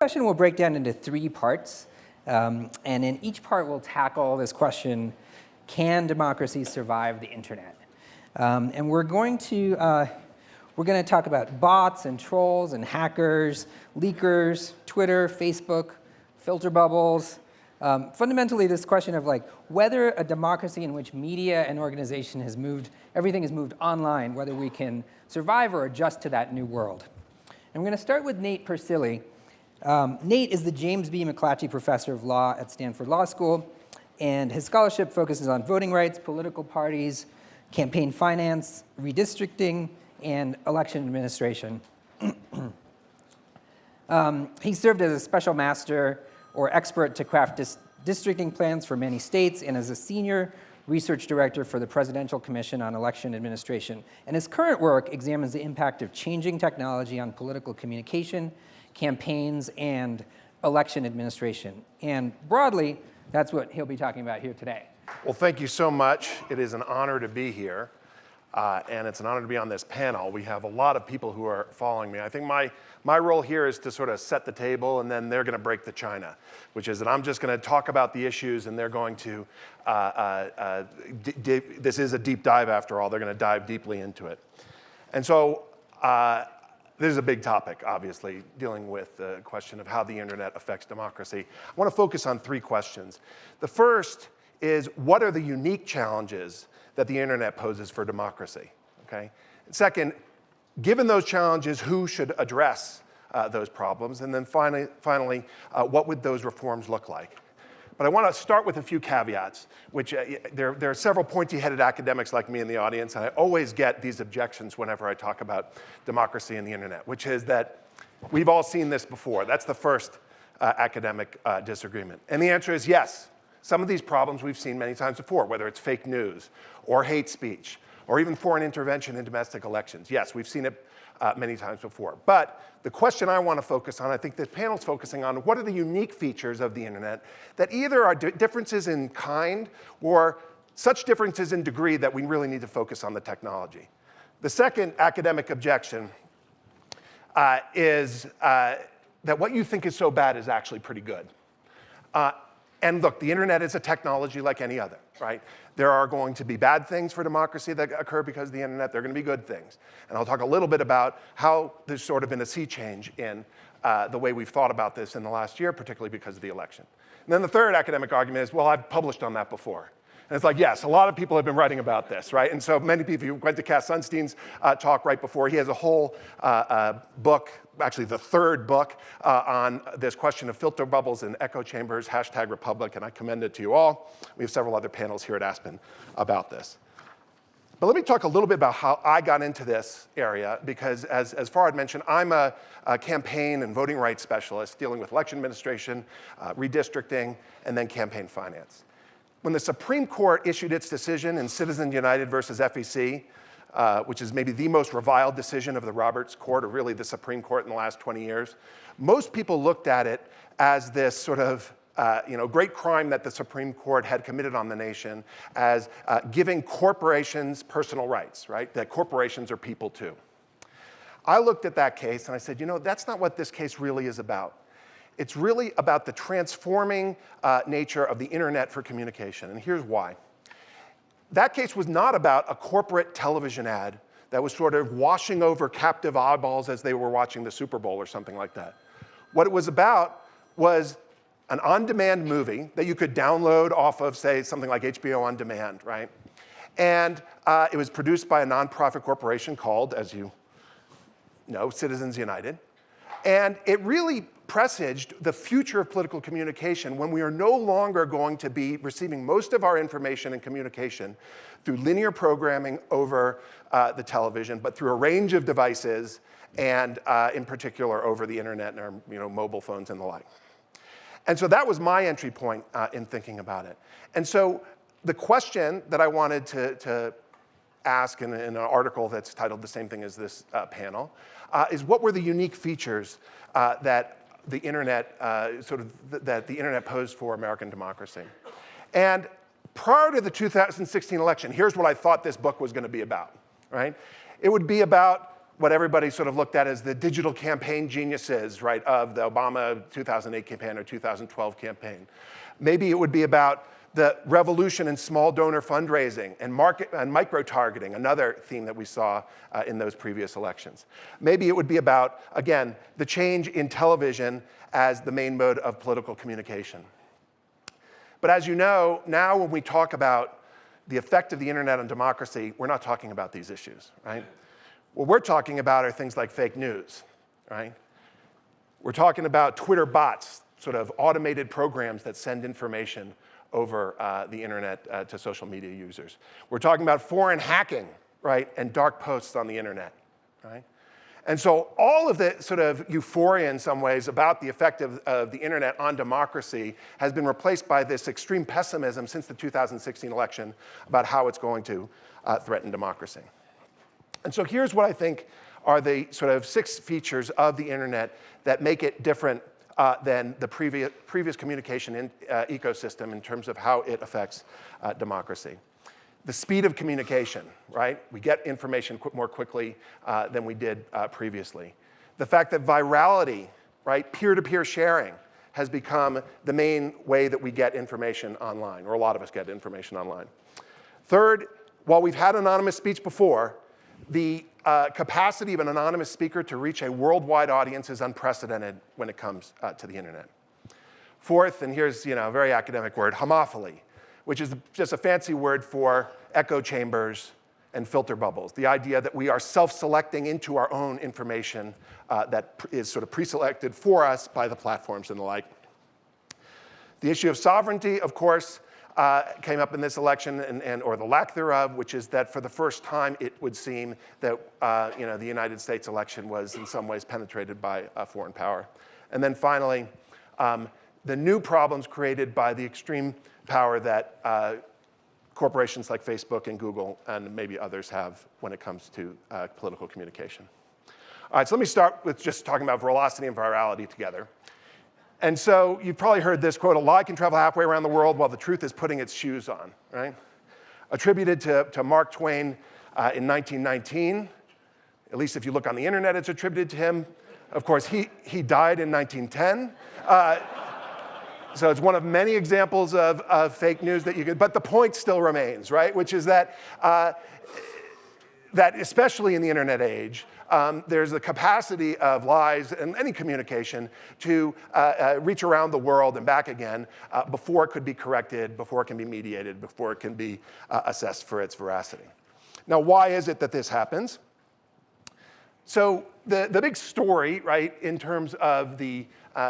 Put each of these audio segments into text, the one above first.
Question will break down into 3 parts, and in each part we'll tackle this question: can democracy survive the internet? And we're going to talk about bots and trolls and hackers, leakers, Twitter, Facebook, filter bubbles. Fundamentally, this question of whether a democracy in which media and organization has moved, everything has moved online, whether we can survive or adjust to that new world. And we're going to start with Nate Persily. Nate is the James B. McClatchy Professor of Law at Stanford Law School, and his scholarship focuses on voting rights, political parties, campaign finance, redistricting, and election administration. He served as a special master or expert to craft districting plans for many states, and as a senior research director for the Presidential Commission on Election Administration. And his current work examines the impact of changing technology on political communication, campaigns, and election administration. And broadly, that's what he'll be talking about here today. Well, thank you so much. It is an honor to be here, and it's an honor to be on this panel. We have a lot of people who are following me. I think my role here is to sort of set the table, and then they're going to break the china, which is that I'm just going to talk about the issues, and they're going to, this is a deep dive after all. They're going to dive deeply into it. And so this is a big topic, obviously, dealing with the question of how the internet affects democracy. I want to focus on 3 questions. The first is, what are the unique challenges that the internet poses for democracy? Okay? Second, given those challenges, who should address those problems? And then finally, what would those reforms look like? But I want to start with a few caveats, which there are several pointy-headed academics like me in the audience, and I always get these objections whenever I talk about democracy and the internet, which is that we've all seen this before. That's the first academic disagreement. And the answer is yes. Some of these problems we've seen many times before, whether it's fake news or hate speech or even foreign intervention in domestic elections. Yes, we've seen it many times before. But the question I want to focus on, I think this panel's focusing on, what are the unique features of the internet that either are differences in kind or such differences in degree that we really need to focus on the technology. The second academic objection is that what you think is so bad is actually pretty good. And look, the internet is a technology like any other, right? There are going to be bad things for democracy that occur because of the internet. There are going to be good things. And I'll talk a little bit about how there's sort of been a sea change in the way we've thought about this in the last year, particularly because of the election. And then the third academic argument is, well, I've published on that before. And it's like, yes, a lot of people have been writing about this, right? And so many people, you went to Cass Sunstein's talk right before. He has a whole book, actually the 3rd book, on this question of filter bubbles and echo chambers, #Republic, and I commend it to you all. We have several other panels here at Aspen about this. But let me talk a little bit about how I got into this area, because as Farhad mentioned, I'm a campaign and voting rights specialist dealing with election administration, redistricting, and then campaign finance. When the Supreme Court issued its decision in Citizens United versus FEC, which is maybe the most reviled decision of the Roberts Court, or really the Supreme Court in the last 20 years, most people looked at it as this sort of great crime that the Supreme Court had committed on the nation, as giving corporations personal rights, right? That corporations are people too. I looked at that case and I said, that's not what this case really is about. It's really about the transforming nature of the internet for communication, and here's why. That case was not about a corporate television ad that was sort of washing over captive eyeballs as they were watching the Super Bowl or something like that. What it was about was an on-demand movie that you could download off of, say, something like HBO On Demand, right? And it was produced by a nonprofit corporation called, as you know, Citizens United. And it really presaged the future of political communication when we are no longer going to be receiving most of our information and communication through linear programming over the television, but through a range of devices, and in particular over the internet and our mobile phones and the like. And so that was my entry point in thinking about it. And so the question that I wanted to ask in an article that's titled the same thing as this panel is, what were the unique features that the internet that the internet posed for American democracy? And prior to the 2016 election, here's what I thought this book was going to be about, right? It would be about what everybody sort of looked at as the digital campaign geniuses, right, of the Obama 2008 campaign or 2012 campaign. Maybe it would be about the revolution in small donor fundraising and micro-targeting, another theme that we saw in those previous elections. Maybe it would be about, again, the change in television as the main mode of political communication. But as you know, now when we talk about the effect of the internet on democracy, we're not talking about these issues, right? What we're talking about are things like fake news, right? We're talking about Twitter bots, sort of automated programs that send information over the internet to social media users. We're talking about foreign hacking, right, and dark posts on the internet, right? And so all of the sort of euphoria in some ways about the effect of the internet on democracy has been replaced by this extreme pessimism since the 2016 election about how it's going to threaten democracy. And so here's what I think are the sort of 6 features of the internet that make it different than the previous communication ecosystem in terms of how it affects democracy. The speed of communication, right? We get information more quickly than we did previously. The fact that virality, right, peer-to-peer sharing, has become the main way that we get information online, or a lot of us get information online. Third, while we've had anonymous speech before, the capacity of an anonymous speaker to reach a worldwide audience is unprecedented when it comes to the internet. Fourth, and here's a very academic word, homophily, which is just a fancy word for echo chambers and filter bubbles. The idea that we are self-selecting into our own information that is sort of pre-selected for us by the platforms and the like. The issue of sovereignty, of course, came up in this election, or the lack thereof, which is that for the first time it would seem that the United States election was in some ways penetrated by a foreign power. And then finally, the new problems created by the extreme power that corporations like Facebook and Google and maybe others have when it comes to political communication. All right, so let me start with just talking about velocity and virality together. And so you've probably heard this quote, "A lie can travel halfway around the world while the truth is putting its shoes on," right? Attributed to Mark Twain in 1919. At least if you look on the internet, it's attributed to him. Of course, he died in 1910. So it's one of many examples of fake news that you could, but the point still remains, right? Which is that, that especially in the internet age, there's the capacity of lies and any communication to reach around the world and back again before it could be corrected, before it can be mediated, before it can be assessed for its veracity. Now, why is it that this happens? So the big story, right, in terms of the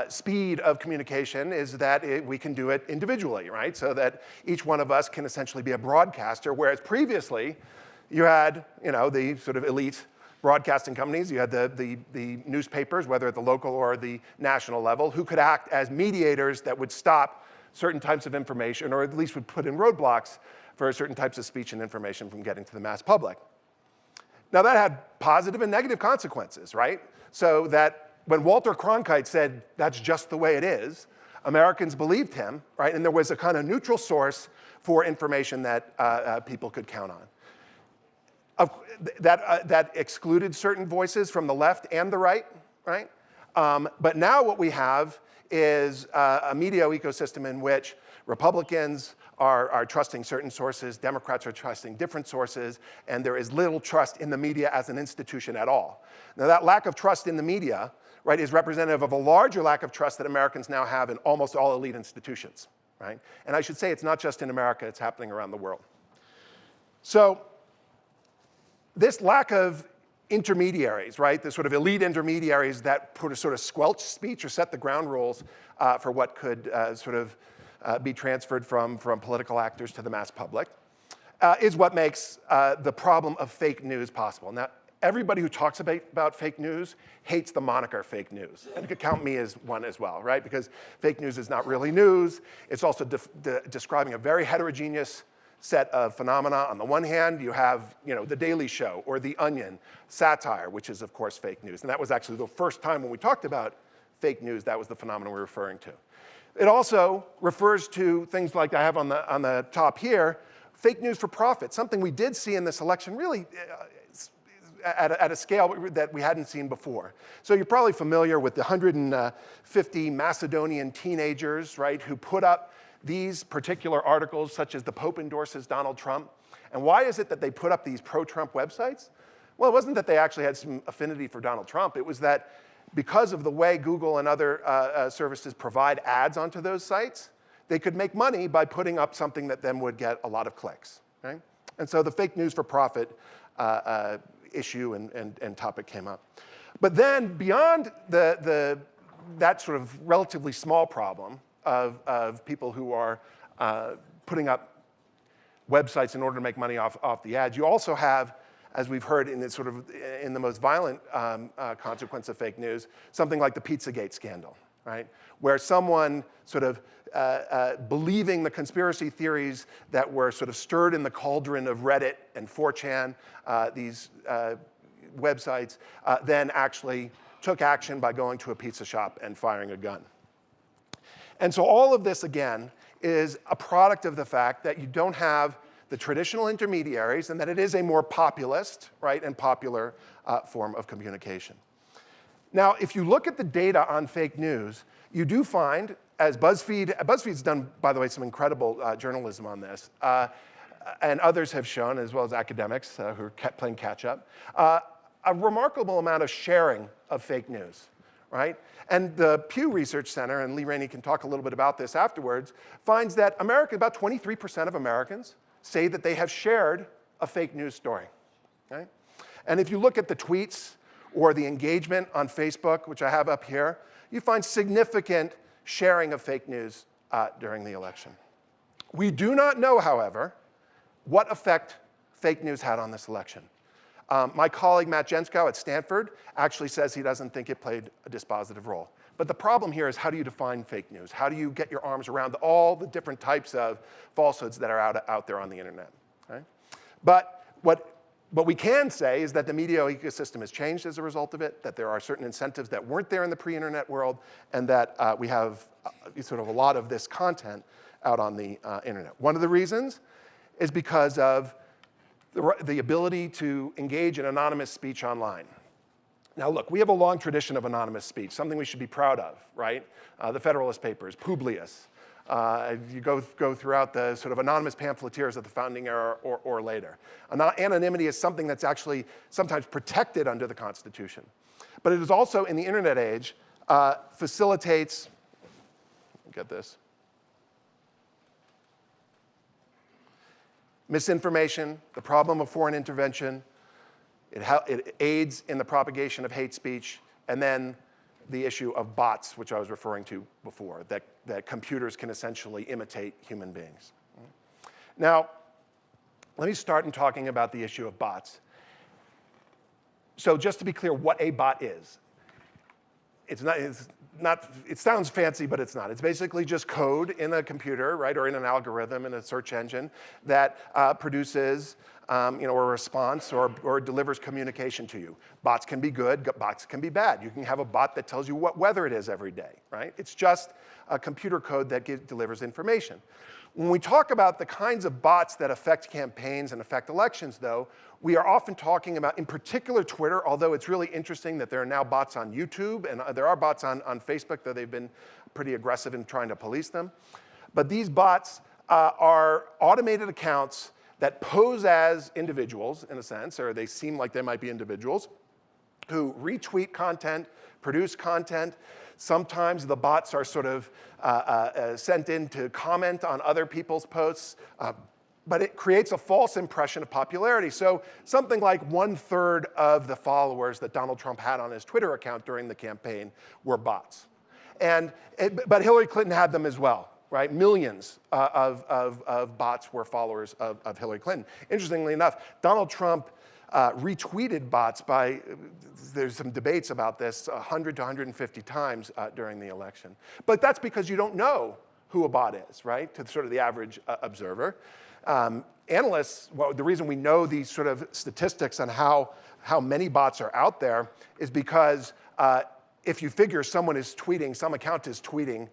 speed of communication is that we can do it individually, right? So that each one of us can essentially be a broadcaster, whereas previously you had, the sort of elite broadcasting companies, you had the newspapers, whether at the local or the national level, who could act as mediators that would stop certain types of information, or at least would put in roadblocks for certain types of speech and information from getting to the mass public. Now that had positive and negative consequences, right? So that when Walter Cronkite said, "That's just the way it is," Americans believed him, right? And there was a kind of neutral source for information that people could count on. That excluded certain voices from the left and the right, right? But now what we have is a media ecosystem in which Republicans are trusting certain sources, Democrats are trusting different sources, and there is little trust in the media as an institution at all. Now that lack of trust in the media, right, is representative of a larger lack of trust that Americans now have in almost all elite institutions, right? And I should say it's not just in America, it's happening around the world. So this lack of intermediaries, right, the sort of elite intermediaries that sort of squelch speech or set the ground rules for what could be transferred from political actors to the mass public, is what makes the problem of fake news possible. Now, everybody who talks about fake news hates the moniker fake news. And you could count me as one as well, right? Because fake news is not really news. It's also describing a very heterogeneous set of phenomena. On the one hand, you have The Daily Show or The Onion, satire, which is, of course, fake news. And that was actually the first time when we talked about fake news, that was the phenomenon we're referring to. It also refers to things like I have on the top here, fake news for profit, something we did see in this election really at a scale that we hadn't seen before. So you're probably familiar with the 150 Macedonian teenagers, right, who put up these particular articles, such as the Pope endorses Donald Trump. And why is it that they put up these pro-Trump websites? Well, it wasn't that they actually had some affinity for Donald Trump. It was that because of the way Google and other services provide ads onto those sites, they could make money by putting up something that then would get a lot of clicks. Right? And so the fake news for profit issue and topic came up. But then beyond that sort of relatively small problem of people who are putting up websites in order to make money off the ads, you also have, as we've heard in the most violent consequence of fake news, something like the Pizzagate scandal, right? Where someone sort of believing the conspiracy theories that were sort of stirred in the cauldron of Reddit and 4chan, these websites, then actually took action by going to a pizza shop and firing a gun. And so all of this, again, is a product of the fact that you don't have the traditional intermediaries and that it is a more populist, right, and popular form of communication. Now, if you look at the data on fake news, you do find, as BuzzFeed's done, by the way, some incredible journalism on this, and others have shown, as well as academics who are playing catch up, a remarkable amount of sharing of fake news, right? And the Pew Research Center, and Rainie can talk a little bit about this afterwards, finds that about 23% of Americans say that they have shared a fake news story, right? And if you look at the tweets or the engagement on Facebook, which I have up here, you find significant sharing of fake news during the election. We do not know, however, what effect fake news had on this election. My colleague Matt Jenskow at Stanford actually says he doesn't think it played a dispositive role. But the problem here is, how do you define fake news? How do you get your arms around all the different types of falsehoods that are out there on the internet? Right? But what we can say is that the media ecosystem has changed as a result of it, that there are certain incentives that weren't there in the pre-internet world, and that we have sort of a lot of this content out on the internet. One of the reasons is because of the ability to engage in anonymous speech online. Now look, we have a long tradition of anonymous speech, something we should be proud of, right? The Federalist Papers, Publius. You go throughout the sort of anonymous pamphleteers of the founding era or later. Anonymity is something that's actually sometimes protected under the Constitution. But it is also, in the internet age, facilitates, get this, misinformation, the problem of foreign intervention. It aids in the propagation of hate speech, and then the issue of bots, which I was referring to before, that computers can essentially imitate human beings. Now, let me start in talking about the issue of bots. So just to be clear what a bot is, it sounds fancy, but it's not. It's basically just code in a computer, right, or in an algorithm in a search engine that produces a response or delivers communication to you. Bots can be good, bots can be bad. You can have a bot that tells you what weather it is every day, right? It's just a computer code that delivers information. When we talk about the kinds of bots that affect campaigns and affect elections, though, we are often talking about, in particular, Twitter, although it's really interesting that there are now bots on YouTube, and there are bots on Facebook, though they've been pretty aggressive in trying to police them. But these bots are automated accounts that pose as individuals, in a sense, or they seem like they might be individuals, who retweet content, produce content. Sometimes the bots are sort of sent in to comment on other people's posts, but it creates a false impression of popularity. So something like 1/3 of the followers that Donald Trump had on his Twitter account during the campaign were bots. But Hillary Clinton had them as well, right? Millions of bots were followers of Hillary Clinton. Interestingly enough, Donald Trump retweeted bots by, there's some debates about this, 100 to 150 times during the election. But that's because you don't know who a bot is, right, to sort of the average observer. Analysts, well, the reason we know these sort of statistics on how many bots are out there is because if you figure someone is tweeting, some account is tweeting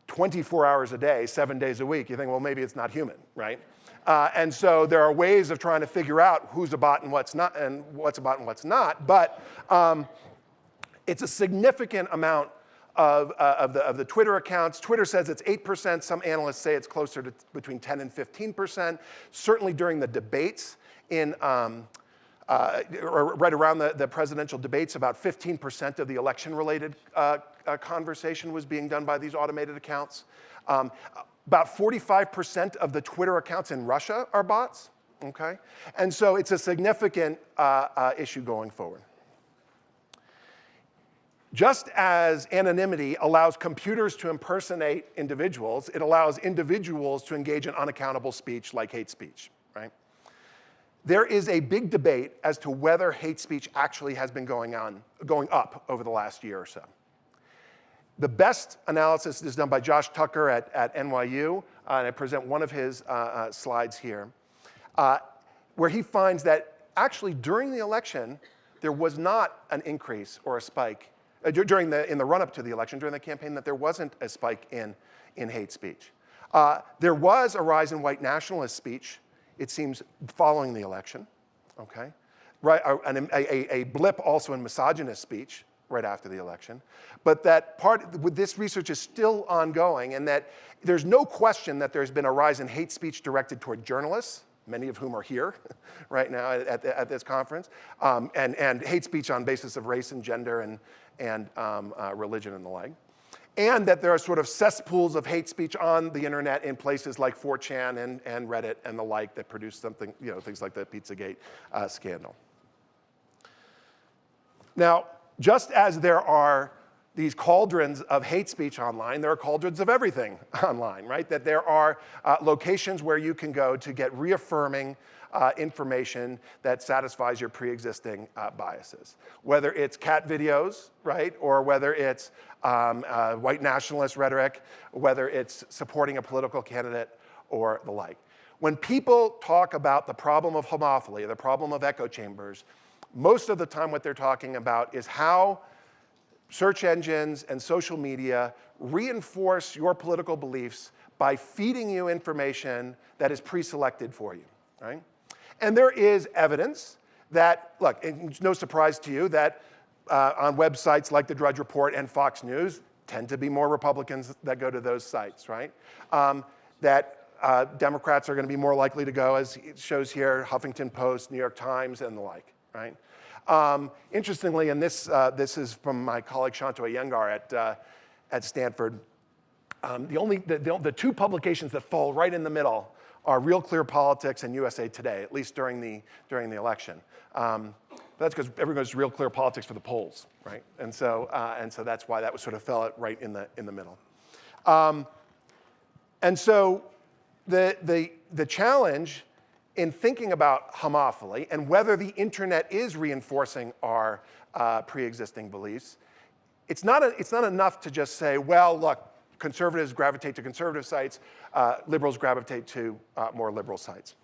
24 hours a day, 7 days a week, you think, well, maybe it's not human, right? And so there are ways of trying to figure out who's a bot and what's not, but it's a significant amount of the Twitter accounts. Twitter says it's 8%. Some analysts say it's closer to between 10 and 15%. Certainly during the debates or right around the presidential debates, about 15% of the election-related conversation was being done by these automated accounts. About 45% of the Twitter accounts in Russia are bots, okay? And so it's a significant issue going forward. Just as anonymity allows computers to impersonate individuals, it allows individuals to engage in unaccountable speech like hate speech, right? There is a big debate as to whether hate speech actually has been going up over the last year or so. The best analysis is done by Josh Tucker at NYU, and I present one of his slides here, where he finds that actually during the election, there was not an increase or a spike, in the run-up to the election, during the campaign, that there wasn't a spike in hate speech. There was a rise in white nationalist speech, it seems, following the election, okay? Right, a blip also in misogynist speech right after the election. But that this research is still ongoing, and that there's no question that there's been a rise in hate speech directed toward journalists, many of whom are here right now at this conference, and hate speech on basis of race and gender and religion and the like. And that there are sort of cesspools of hate speech on the internet in places like 4chan and Reddit and the like that produce something, things like the Pizzagate scandal. Now, just as there are these cauldrons of hate speech online, there are cauldrons of everything online, right? That there are locations where you can go to get reaffirming information that satisfies your pre-existing biases. Whether it's cat videos, right? Or whether it's white nationalist rhetoric, whether it's supporting a political candidate or the like. When people talk about the problem of homophily, the problem of echo chambers, most of the time what they're talking about is how search engines and social media reinforce your political beliefs by feeding you information that is pre-selected for you, right? And there is evidence that, look, it's no surprise to you that on websites like the Drudge Report and Fox News tend to be more Republicans that go to those sites, right? That Democrats are going to be more likely to go, as it shows here, Huffington Post, New York Times, and the like, right? Interestingly, and this is from my colleague Shanto Iyengar at Stanford, the two publications that fall right in the middle are Real Clear Politics and USA Today, at least during the election. That's because everyone goes to Real Clear Politics for the polls, right? And so that's why that was sort of fell right in the middle. And so the challenge in thinking about homophily and whether the internet is reinforcing our pre-existing beliefs, it's not enough to just say, well, look, conservatives gravitate to conservative sites, liberals gravitate to more liberal sites.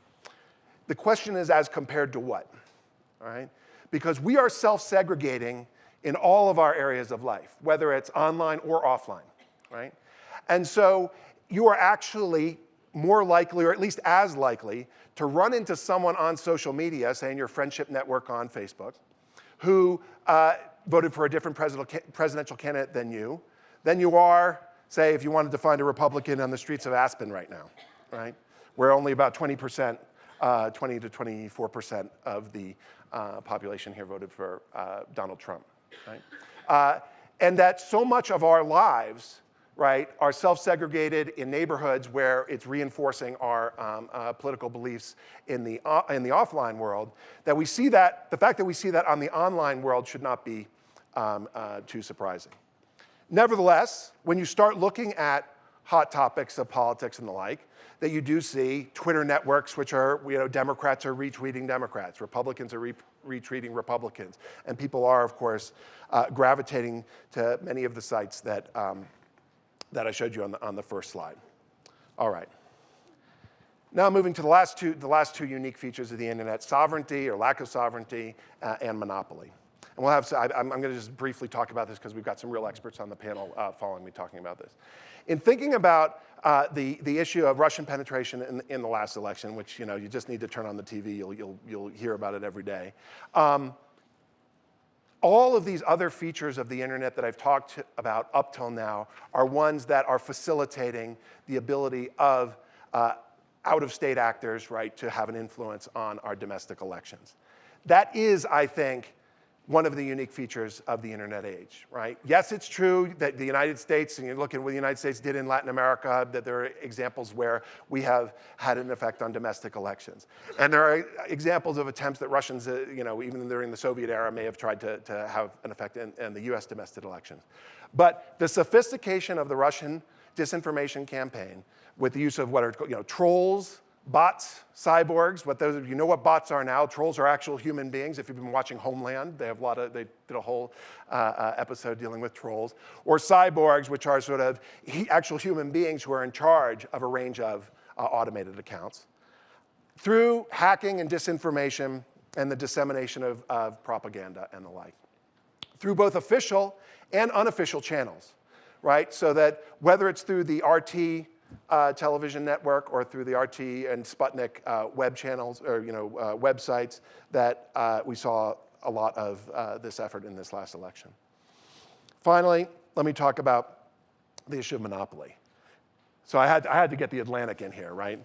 The question is, as compared to what, all right? Because we are self-segregating in all of our areas of life, whether it's online or offline, right? And so you are actually more likely, or at least as likely, to run into someone on social media, say in your friendship network on Facebook, who voted for a different presidential candidate than you are, say, if you wanted to find a Republican on the streets of Aspen right now, right? Where only about 20%, 20 to 24% of the population here voted for Donald Trump, right? And that so much of our lives, right, are self-segregated in neighborhoods where it's reinforcing our political beliefs in the offline world, that we see that, the fact that we see that on the online world should not be too surprising. Nevertheless, when you start looking at hot topics of politics and the like, that you do see Twitter networks, which are, Democrats are retweeting Democrats, Republicans are retweeting Republicans, and people are, of course, gravitating to many of the sites that I showed you on the first slide. All right. Now moving to the last two unique features of the internet: sovereignty or lack of sovereignty, and monopoly. And we'll have, I'm going to just briefly talk about this because we've got some real experts on the panel following me talking about this. In thinking about the issue of Russian penetration in the last election, which you just need to turn on the TV, you'll hear about it every day. All of these other features of the internet that I've talked about up till now are ones that are facilitating the ability of out-of-state actors, right, to have an influence on our domestic elections. That is, I think, one of the unique features of the internet age, right? Yes, it's true that the United States, and you look at what the United States did in Latin America, that there are examples where we have had an effect on domestic elections. And there are examples of attempts that Russians, even during the Soviet era, may have tried to have an effect in the US domestic elections. But the sophistication of the Russian disinformation campaign with the use of what are called, trolls, bots, cyborgs, you know what bots are now. Trolls are actual human beings. If you've been watching Homeland, they did a whole episode dealing with trolls. Or cyborgs, which are sort of actual human beings who are in charge of a range of automated accounts. Through hacking and disinformation and the dissemination of propaganda and the like. Through both official and unofficial channels, right? So that whether it's through the RT television network or through the RT and Sputnik web channels or websites, that we saw a lot of this effort in this last election. Finally, let me talk about the issue of monopoly. So I had to get the Atlantic in here, right?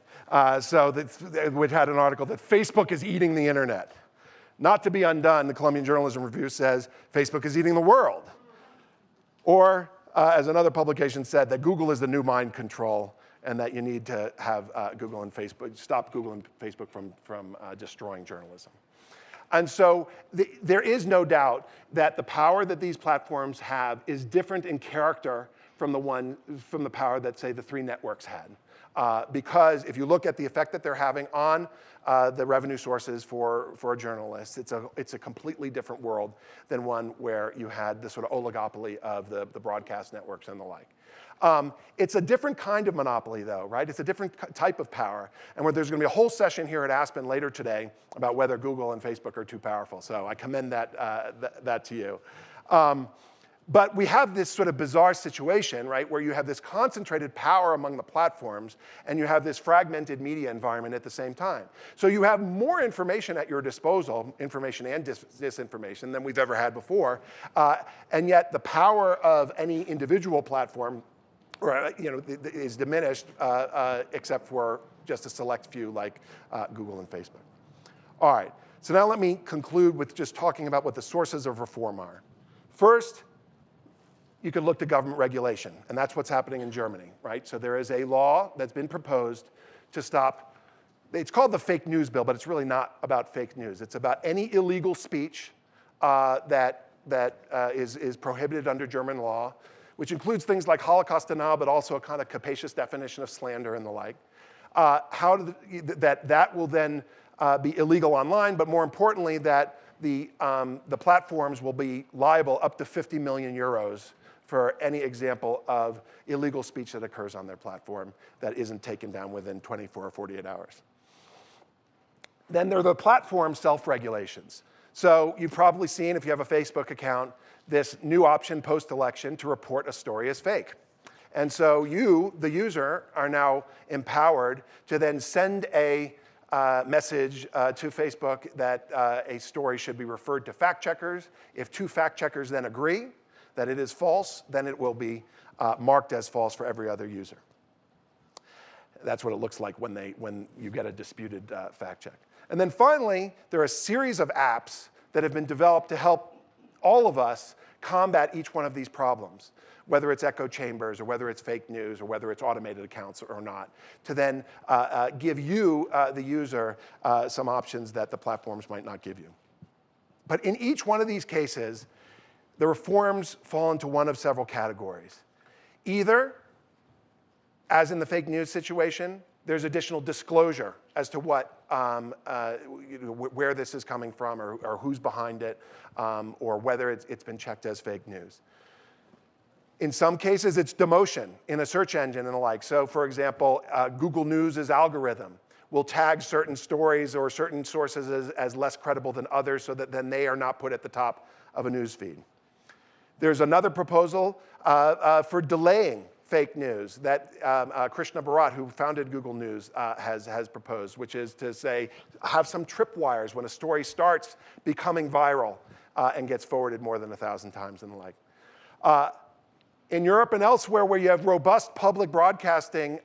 Which had an article that Facebook is eating the internet. Not to be undone, the Columbian Journalism Review says Facebook is eating the world. Or, as another publication said, that Google is the new mind control and that you need to have Google and Facebook, stop Google and Facebook from destroying journalism. And so there is no doubt that the power that these platforms have is different in character from the power that, say, the three networks had. Because if you look at the effect that they're having on the revenue sources for journalists, it's a completely different world than one where you had the sort of oligopoly of the broadcast networks and the like. It's a different kind of monopoly, though, right? It's a different type of power. And where there's going to be a whole session here at Aspen later today about whether Google and Facebook are too powerful. So I commend that to you. But we have this sort of bizarre situation, right, where you have this concentrated power among the platforms and you have this fragmented media environment at the same time. So you have more information at your disposal, information and disinformation, than we've ever had before. And yet the power of any individual platform is diminished except for just a select few like Google and Facebook. All right, so now let me conclude with just talking about what the sources of reform are. First, you could look to government regulation, and that's what's happening in Germany, right? So there is a law that's been proposed to stop, it's called the fake news bill, but it's really not about fake news. It's about any illegal speech that is prohibited under German law, which includes things like Holocaust denial, but also a kind of capacious definition of slander and the like. That will then be illegal online, but more importantly, that the platforms will be liable up to 50 million euros for any example of illegal speech that occurs on their platform that isn't taken down within 24 or 48 hours. Then there are the platform self-regulations. So you've probably seen, if you have a Facebook account, this new option post-election to report a story as fake. And so you, the user, are now empowered to then send a message to Facebook that a story should be referred to fact checkers. If two fact checkers then agree that it is false, then it will be marked as false for every other user. That's what it looks like when you get a disputed fact check. And then finally, there are a series of apps that have been developed to help all of us combat each one of these problems, whether it's echo chambers or whether it's fake news or whether it's automated accounts or not, to then give you, the user, some options that the platforms might not give you. But in each one of these cases, the reforms fall into one of several categories. Either, as in the fake news situation, there's additional disclosure as to what, where this is coming from or who's behind it, or whether it's been checked as fake news. In some cases, it's demotion in a search engine and the like. So for example, Google News' algorithm will tag certain stories or certain sources as less credible than others so that then they are not put at the top of a news feed. There's another proposal for delaying fake news that Krishna Bharat, who founded Google News, has proposed, which is to say, have some tripwires when a story starts becoming viral and gets forwarded more than 1,000 times and the like. In Europe and elsewhere where you have robust public broadcasting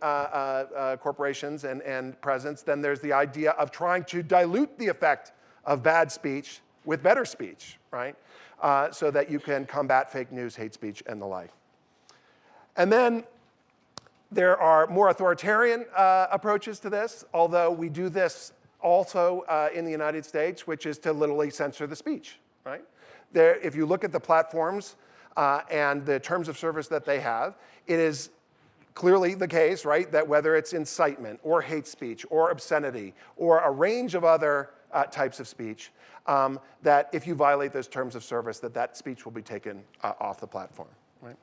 corporations and presence, then there's the idea of trying to dilute the effect of bad speech with better speech, right? So that you can combat fake news, hate speech, and the like. And then there are more authoritarian approaches to this, although we do this also in the United States, which is to literally censor the speech, right? If you look at the platforms and the terms of service that they have, it is clearly the case, right, that whether it's incitement or hate speech or obscenity or a range of other types of speech, that if you violate those terms of service, that speech will be taken off the platform, right?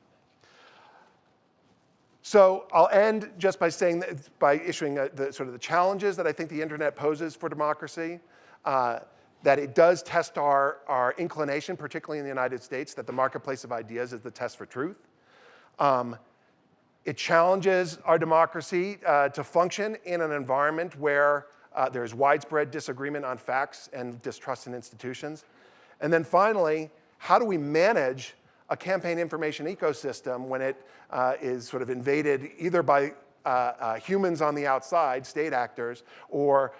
So I'll end just by saying that, by issuing sort of the challenges that I think the internet poses for democracy, that it does test our inclination, particularly in the United States, that the marketplace of ideas is the test for truth. It challenges our democracy to function in an environment where there's widespread disagreement on facts and distrust in institutions. And then finally, how do we manage a campaign information ecosystem when it is sort of invaded either by humans on the outside, state actors, or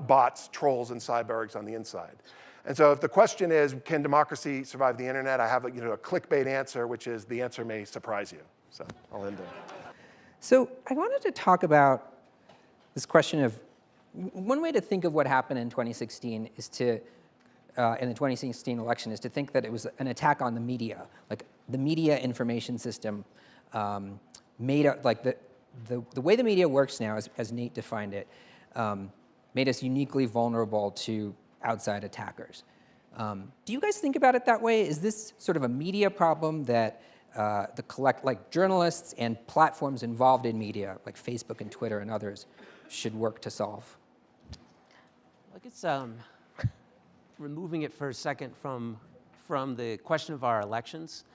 bots, trolls, and cyborgs on the inside? And so if the question is, can democracy survive the internet? I have a clickbait answer, which is the answer may surprise you. So I'll end there. So I wanted to talk about this question of, one way to think of what happened in 2016 is to, in the 2016 election, is to think that it was an attack on the media. Like the media information system made up, like the way the media works now, as Nate defined it, made us uniquely vulnerable to outside attackers. Do you guys think about it that way? Is this sort of a media problem that like journalists and platforms involved in media, like Facebook and Twitter and others, should work to solve? Look, it's removing it for a second from the question of our elections.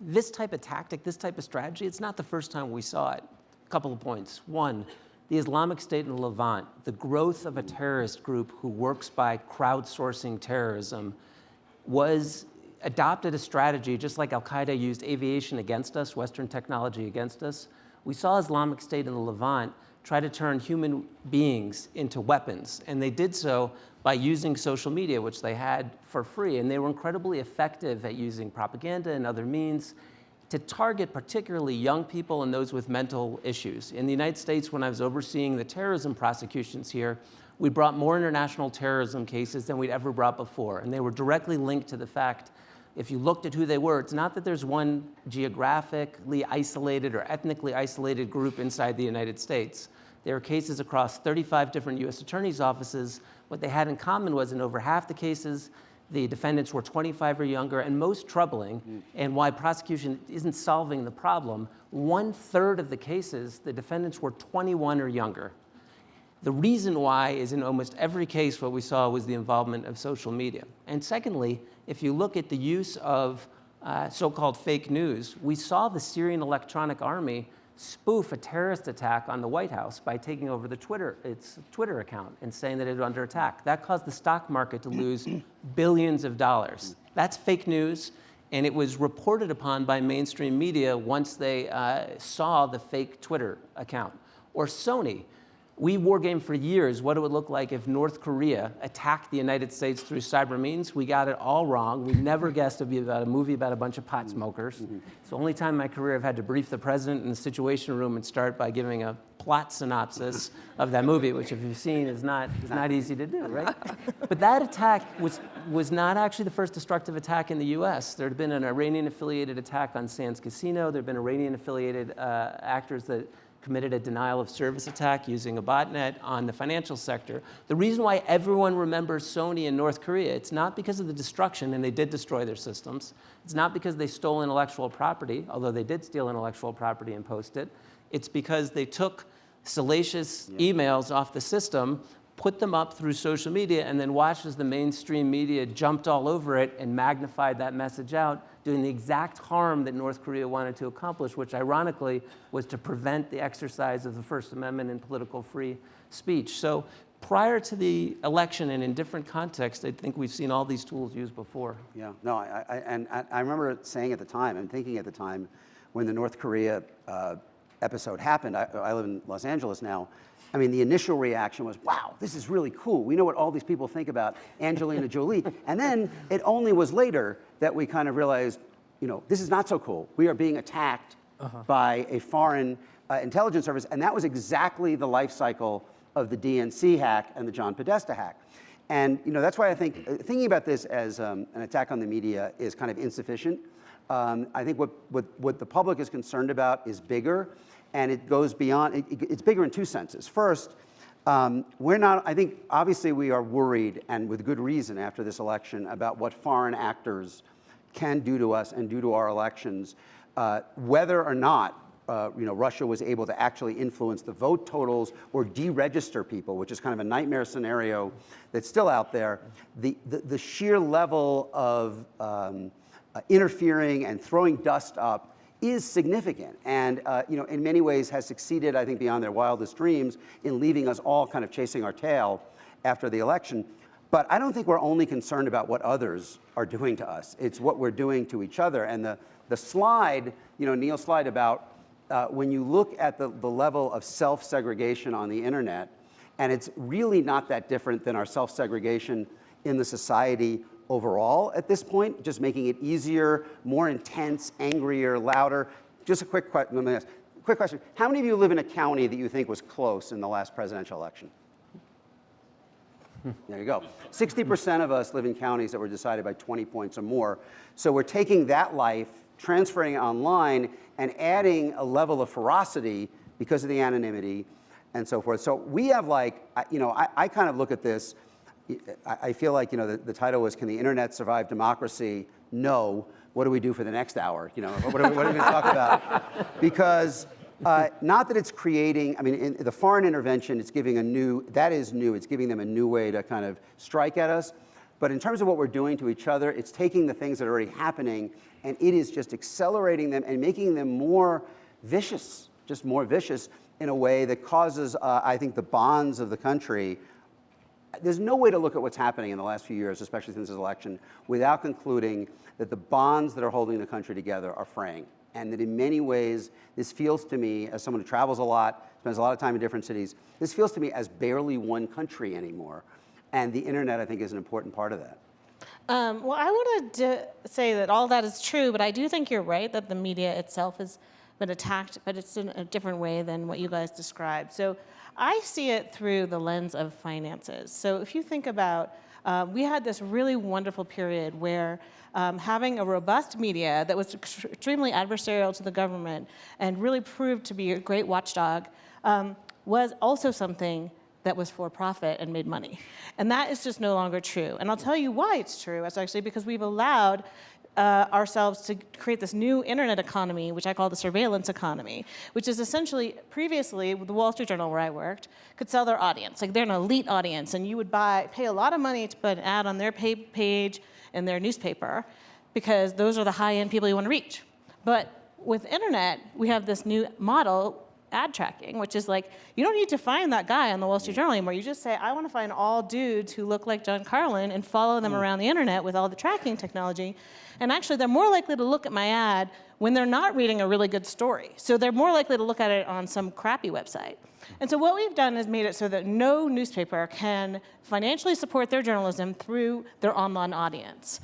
This type of tactic, this type of strategy, it's not the first time we saw it. A couple of points. One, the Islamic State in Levant, the growth of a terrorist group who works by crowdsourcing terrorism, adopted a strategy, just like Al-Qaeda used aviation against us, Western technology against us. We saw Islamic State in the Levant try to turn human beings into weapons, and they did so by using social media, which they had for free, and they were incredibly effective at using propaganda and other means to target particularly young people and those with mental issues. In the United States, when I was overseeing the terrorism prosecutions here, we brought more international terrorism cases than we'd ever brought before, and they were directly linked to the fact, if you looked at who they were, it's not that there's one geographically isolated or ethnically isolated group inside the United States. There are cases across 35 different US attorneys' offices. What they had in common was in over half the cases, the defendants were 25 or younger, and most troubling, and why prosecution isn't solving the problem, 1/3 of the cases, the defendants were 21 or younger. The reason why is in almost every case what we saw was the involvement of social media. And secondly, if you look at the use of so-called fake news, we saw the Syrian Electronic Army spoof a terrorist attack on the White House by taking over its Twitter account and saying that it was under attack. That caused the stock market to lose billions of dollars. That's fake news, and it was reported upon by mainstream media once they saw the fake Twitter account. Or Sony. We wargamed for years what it would look like if North Korea attacked the United States through cyber means. We got it all wrong. We never guessed it would be about a movie about a bunch of pot smokers. It's the only time in my career I've had to brief the president in the Situation Room and start by giving a plot synopsis of that movie, which if you've seen is not easy to do, right? But that attack was not actually the first destructive attack in the US. There had been an Iranian-affiliated attack on Sands Casino. There had been Iranian-affiliated actors that committed a denial of service attack using a botnet on the financial sector. The reason why everyone remembers Sony in North Korea, it's not because of the destruction, and they did destroy their systems. It's not because they stole intellectual property, although they did steal intellectual property and post it. It's because they took salacious emails off the system, put them up through social media, and then watched as the mainstream media jumped all over it and magnified that message out, doing the exact harm that North Korea wanted to accomplish, which ironically was to prevent the exercise of the First Amendment and political free speech. So prior to the election and in different contexts, I think we've seen all these tools used before. Yeah, no, I remember saying at the time, and thinking at the time, when the North Korea episode happened, I live in Los Angeles now, I mean, the initial reaction was, wow, this is really cool. We know what all these people think about Angelina Jolie. And then it only was later that we kind of realized, this is not so cool. We are being attacked by a foreign intelligence service. And that was exactly the life cycle of the DNC hack and the John Podesta hack. And that's why I think thinking about this as an attack on the media is kind of insufficient. I think what the public is concerned about is bigger. And it goes beyond, it's bigger in two senses. First, I think obviously we are worried, and with good reason after this election, about what foreign actors can do to us and do to our elections, whether or not Russia was able to actually influence the vote totals or deregister people, which is kind of a nightmare scenario that's still out there. The sheer level of interfering and throwing dust up is significant, and in many ways has succeeded, I think, beyond their wildest dreams in leaving us all kind of chasing our tail after the election. But I don't think we're only concerned about what others are doing to us. It's what we're doing to each other. And the slide, Neil's slide about when you look at the level of self-segregation on the internet, and it's really not that different than our self-segregation in the society overall at this point, just making it easier, more intense, angrier, louder. Just a quick question. How many of you live in a county that you think was close in the last presidential election? There you go. 60% of us live in counties that were decided by 20 points or more. So we're taking that life, transferring it online, and adding a level of ferocity because of the anonymity and so forth. So we have I kind of look at this, I feel like, the title was, can the internet survive democracy? No. What do we do for the next hour? What are we going to talk about? Because not that it's creating, in the foreign intervention, it's giving it's giving them a new way to kind of strike at us. But in terms of what we're doing to each other, it's taking the things that are already happening, and it is just accelerating them and making them more vicious, just more vicious in a way that causes, I think, the bonds of the country. There's no way to look at what's happening in the last few years, especially since this election, without concluding that the bonds that are holding the country together are fraying. And that in many ways, this feels to me, as someone who travels a lot, spends a lot of time in different cities, this feels to me as barely one country anymore. And the internet, I think, is an important part of that. Well, I want to say that all that is true, but I do think you're right that the media itself has been attacked, but it's in a different way than what you guys described. So I see it through the lens of finances. So if you think about, we had this really wonderful period where having a robust media that was extremely adversarial to the government and really proved to be a great watchdog was also something that was for profit and made money. And that is just no longer true. And I'll tell you why it's true. It's actually because we've allowed ourselves to create this new internet economy, which I call the surveillance economy, which is essentially, previously, the Wall Street Journal, where I worked, could sell their audience. Like, they're an elite audience, and you would pay a lot of money to put an ad on their page in their newspaper, because those are the high-end people you want to reach. But with internet, we have this new model, ad tracking, which is like, you don't need to find that guy on the Wall Street Journal anymore. You just say, I want to find all dudes who look like John Carlin and follow them around the internet with all the tracking technology. And actually, they're more likely to look at my ad when they're not reading a really good story. So they're more likely to look at it on some crappy website. And so what we've done is made it so that no newspaper can financially support their journalism through their online audience.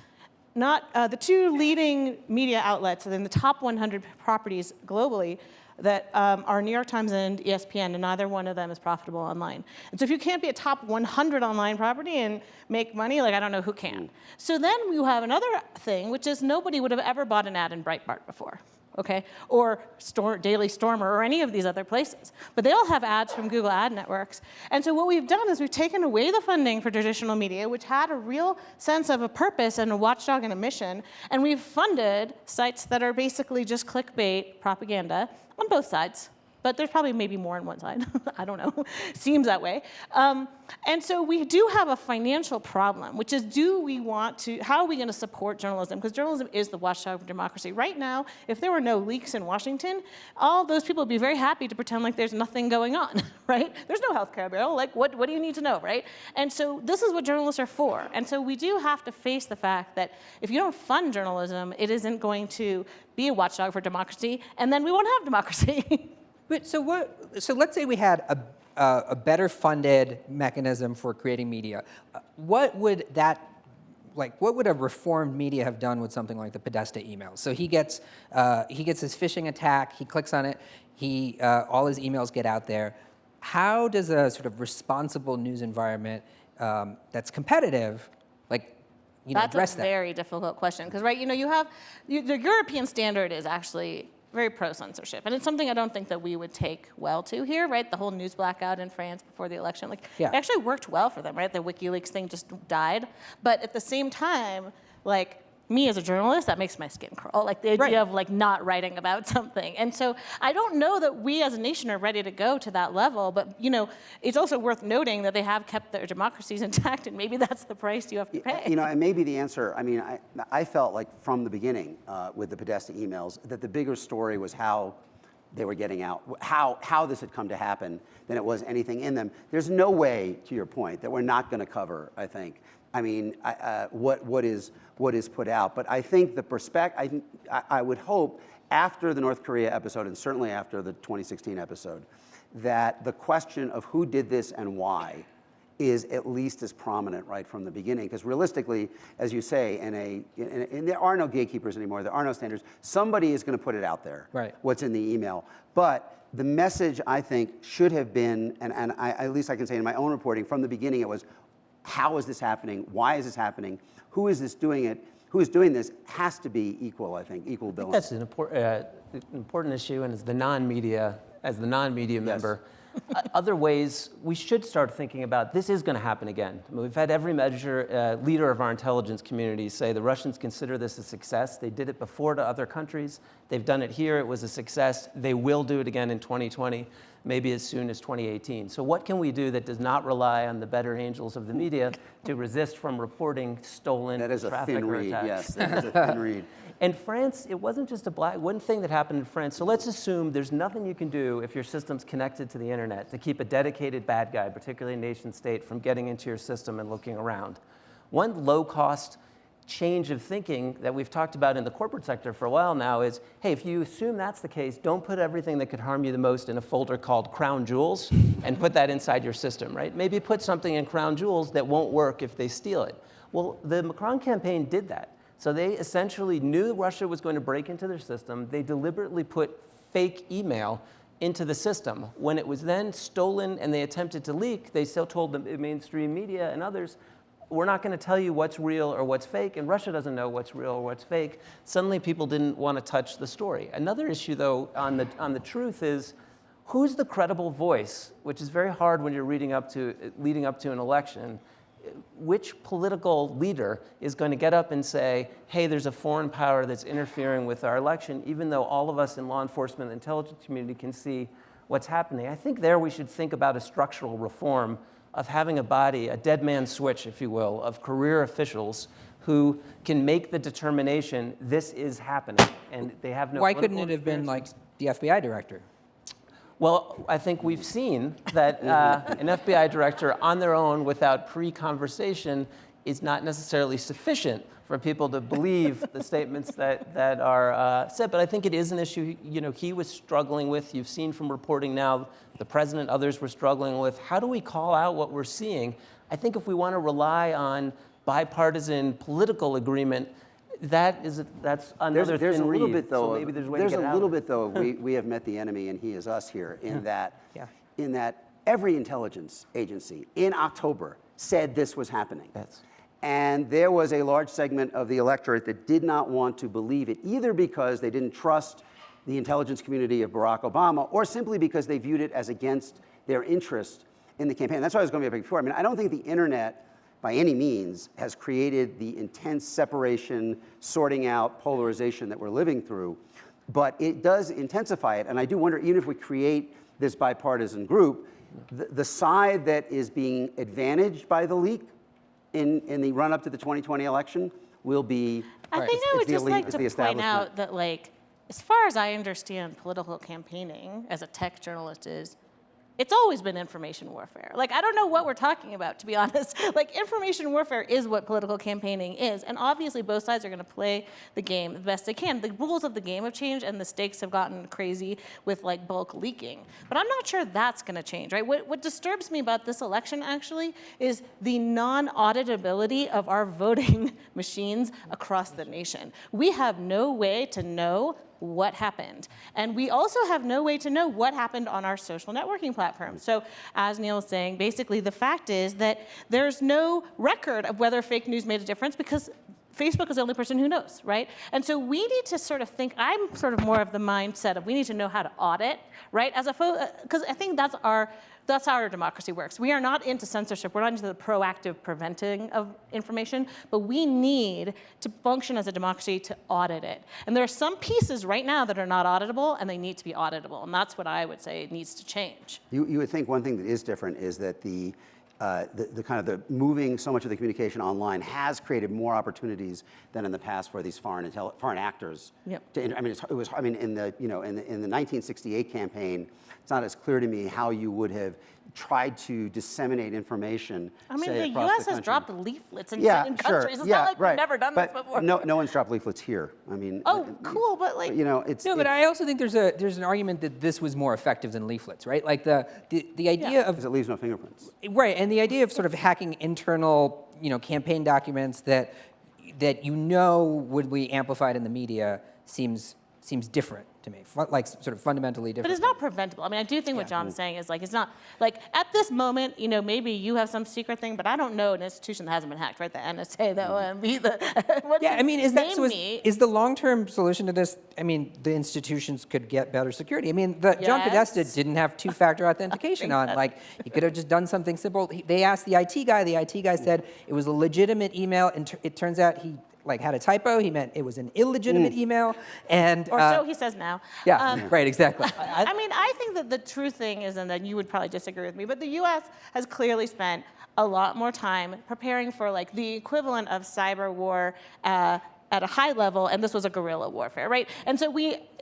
Not the two leading media outlets in the top 100 properties globally that are New York Times and ESPN, and neither one of them is profitable online. And so if you can't be a top 100 online property and make money, I don't know who can. So then you have another thing, which is nobody would have ever bought an ad in Breitbart before, okay? Or Daily Stormer or any of these other places. But they all have ads from Google Ad Networks. And so what we've done is we've taken away the funding for traditional media, which had a real sense of a purpose and a watchdog and a mission, and we've funded sites that are basically just clickbait propaganda on both sides. but there's probably maybe more on one side. I don't know. Seems that way. And so we do have a financial problem, which is, how are we going to support journalism? Because journalism is the watchdog for democracy. Right now, if there were no leaks in Washington, all those people would be very happy to pretend like there's nothing going on, right? There's no healthcare bill. Like, what do you need to know, right? And so this is what journalists are for. And so we do have to face the fact that if you don't fund journalism, it isn't going to be a watchdog for democracy, and then we won't have democracy. But so let's say we had a better funded mechanism for creating media. What would a reformed media have done with something like the Podesta emails? So he gets his phishing attack, he clicks on it, all his emails get out there. How does a sort of responsible news environment that's competitive, address that? That's a very difficult question, because you have the European standard is actually very pro-censorship, and it's something I don't think that we would take well to here, right? The whole news blackout in France before the election, it actually worked well for them, right? The WikiLeaks thing just died, but at the same time, me as a journalist, that makes my skin crawl. The idea of not writing about something. And so I don't know that we as a nation are ready to go to that level, but it's also worth noting that they have kept their democracies intact, and maybe that's the price you have to pay. And maybe the answer, I felt like from the beginning with the Podesta emails that the bigger story was how they were getting out, how this had come to happen, than it was anything in them. There's no way, to your point, that we're not going to cover, I think, what is put out. But I think the perspective, I would hope after the North Korea episode, and certainly after the 2016 episode, that the question of who did this and why is at least as prominent right from the beginning. Because realistically, as you say, and there are no gatekeepers anymore, there are no standards. Somebody is going to put it out there, what's in the email. But the message, I think, should have been, and at least I can say in my own reporting, from the beginning it was, how is this happening? Why is this happening? Who is this doing it? Who is doing this has to be equal, I think, equal billing. That's an important issue, and as the non-media member, other ways we should start thinking about this is going to happen again. We've had every leader of our intelligence community say the Russians consider this a success. They did it before to other countries. They've done it here. It was a success. They will do it again in 2020. Maybe as soon as 2018. So what can we do that does not rely on the better angels of the media to resist from reporting stolen traffic attacks? That is a thin read, yes, that is a thin read. In France, it wasn't just one thing that happened in France. So let's assume there's nothing you can do if your system's connected to the internet to keep a dedicated bad guy, particularly a nation state, from getting into your system and looking around. One low-cost change of thinking that we've talked about in the corporate sector for a while now is, hey, if you assume that's the case, don't put everything that could harm you the most in a folder called Crown Jewels and put that inside your system, right? Maybe put something in Crown Jewels that won't work if they steal it. Well, the Macron campaign did that. So they essentially knew Russia was going to break into their system. They deliberately put fake email into the system. When it was then stolen and they attempted to leak, they still told the mainstream media and others, we're not going to tell you what's real or what's fake, and Russia doesn't know what's real or what's fake. Suddenly people didn't want to touch the story. Another issue, though, on the truth is, who's the credible voice, which is very hard when you're leading up to an election. Which political leader is going to get up and say, hey, there's a foreign power that's interfering with our election, even though all of us in law enforcement and intelligence community can see what's happening? I think there we should think about a structural reform of having a body, a dead man switch, if you will, of career officials who can make the determination this is happening, and they have no. Why couldn't it have been like the FBI director? Well, I think we've seen that an FBI director on their own without pre-conversation is not necessarily sufficient for people to believe the statements that are said. But I think it is an issue, he was struggling with. You've seen from reporting now, the president, others were struggling with. How do we call out what we're seeing? I think if we want to rely on bipartisan political agreement, that's another there's thin a little reed. bit though. So maybe there's a way to get a out little of it. bit though. We have met the enemy, and he is us here. In that every intelligence agency in October said this was happening. And there was a large segment of the electorate that did not want to believe it, either because they didn't trust the intelligence community of Barack Obama, or simply because they viewed it as against their interest in the campaign. That's why I was going to be before. I don't think the internet, by any means, has created the intense separation, sorting out, polarization that we're living through. but it does intensify it. And I do wonder, even if we create this bipartisan group, the side that is being advantaged by the leak in the run-up to the 2020 election will be. I think I would just like to point establishment. out that, like, as far as I understand political campaigning as a tech journalist is, it's always been information warfare. Like, I don't know what we're talking about, to be honest. Like, information warfare is what political campaigning is. And obviously, both sides are going to play the game the best they can. The rules of the game have changed, and the stakes have gotten crazy with, like, bulk leaking. But I'm not sure that's going to change, right? What disturbs me about this election, actually, is the non-auditability of our voting machines across the nation. We have no way to know what happened. And we also have no way to know what happened on our social networking platforms. So as Neil was saying, basically the fact is that there's no record of whether fake news made a difference because Facebook is the only person who knows, right? And so we need to sort of think, I'm sort of more of the mindset of we need to know how to audit, right? Because I think that's how our democracy works. We are not into censorship. We're not into the proactive preventing of information, but we need to function as a democracy to audit it. And there are some pieces right now that are not auditable, and they need to be auditable. And that's what I would say needs to change. You would think one thing that is different is that the kind of the moving so much of the communication online has created more opportunities than in the past for these foreign actors. Yep. In the 1968 campaign, it's not as clear to me how you would have tried to disseminate information. I mean, say, the across U.S. the has country. dropped leaflets in Yeah, certain sure. countries. It's Yeah, not like right. we've never done but this before. No one's dropped leaflets here. I mean. Oh, cool, but like. You know, it's. No, but I also think there's an argument that this was more effective than leaflets, right? Like the idea of Because it leaves no fingerprints. right, and the idea of sort of hacking internal, campaign documents that would be amplified in the media seems different to me, like sort of fundamentally different. But it's not preventable. I mean, I do think what John's saying is like, it's not, like at this moment, maybe you have some secret thing, but I don't know an institution that hasn't been hacked, right? The NSA, the OMB, is the long-term solution to this, I mean, the institutions could get better security. I mean, John Podesta didn't have two-factor authentication on. Like, he could have just done something simple. They asked the IT guy. The IT guy said it was a legitimate email, and it turns out he had a typo. He meant it was an illegitimate email, and or so he says now. Yeah, right, exactly. I think that the true thing is, and then you would probably disagree with me, but the U.S. has clearly spent a lot more time preparing for like the equivalent of cyber war at a high level, and this was a guerrilla warfare, right? And so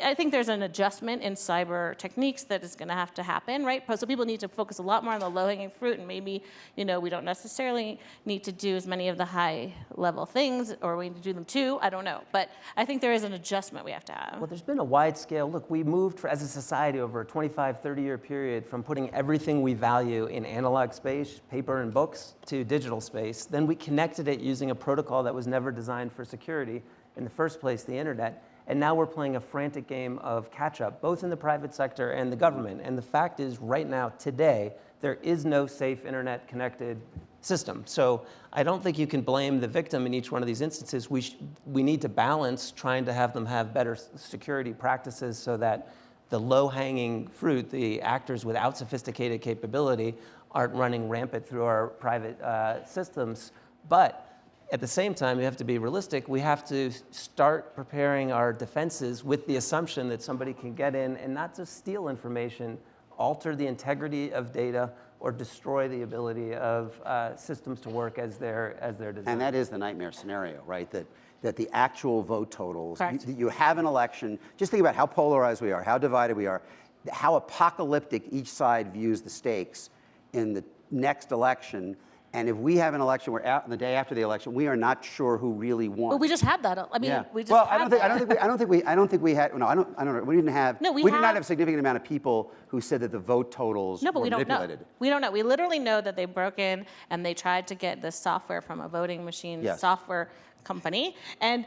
I think there's an adjustment in cyber techniques that is gonna have to happen, right? So people need to focus a lot more on the low-hanging fruit, and maybe, we don't necessarily need to do as many of the high-level things, or we need to do them too, I don't know. But I think there is an adjustment we have to have. Well, there's been a wide scale, look, we moved as a society over a 25, 30-year period from putting everything we value in analog space, paper and books, to digital space. Then we connected it using a protocol that was never designed for security in the first place, the internet, and now we're playing a frantic game of catch-up, both in the private sector and the government. And the fact is, right now, today, there is no safe internet-connected system. So I don't think you can blame the victim in each one of these instances. We need to balance trying to have them have better security practices so that the low-hanging fruit, the actors without sophisticated capability, aren't running rampant through our private systems. But at the same time, we have to be realistic. We have to start preparing our defenses with the assumption that somebody can get in and not just steal information, alter the integrity of data, or destroy the ability of systems to work as they're designed. And that is the nightmare scenario, right? That the actual vote totals, Correct. you have an election, just think about how polarized we are, how divided we are, how apocalyptic each side views the stakes in the next election. And if we have an election where out the day after the election, we are not sure who really won. But we just had that. I mean, we just well, had I don't think we had. No, I don't know. We didn't have. No, we did not have a significant amount of people who said that the vote totals No, but were we don't know. manipulated. We don't know. We literally know that they broke in and they tried to get this software from a voting machine software company, and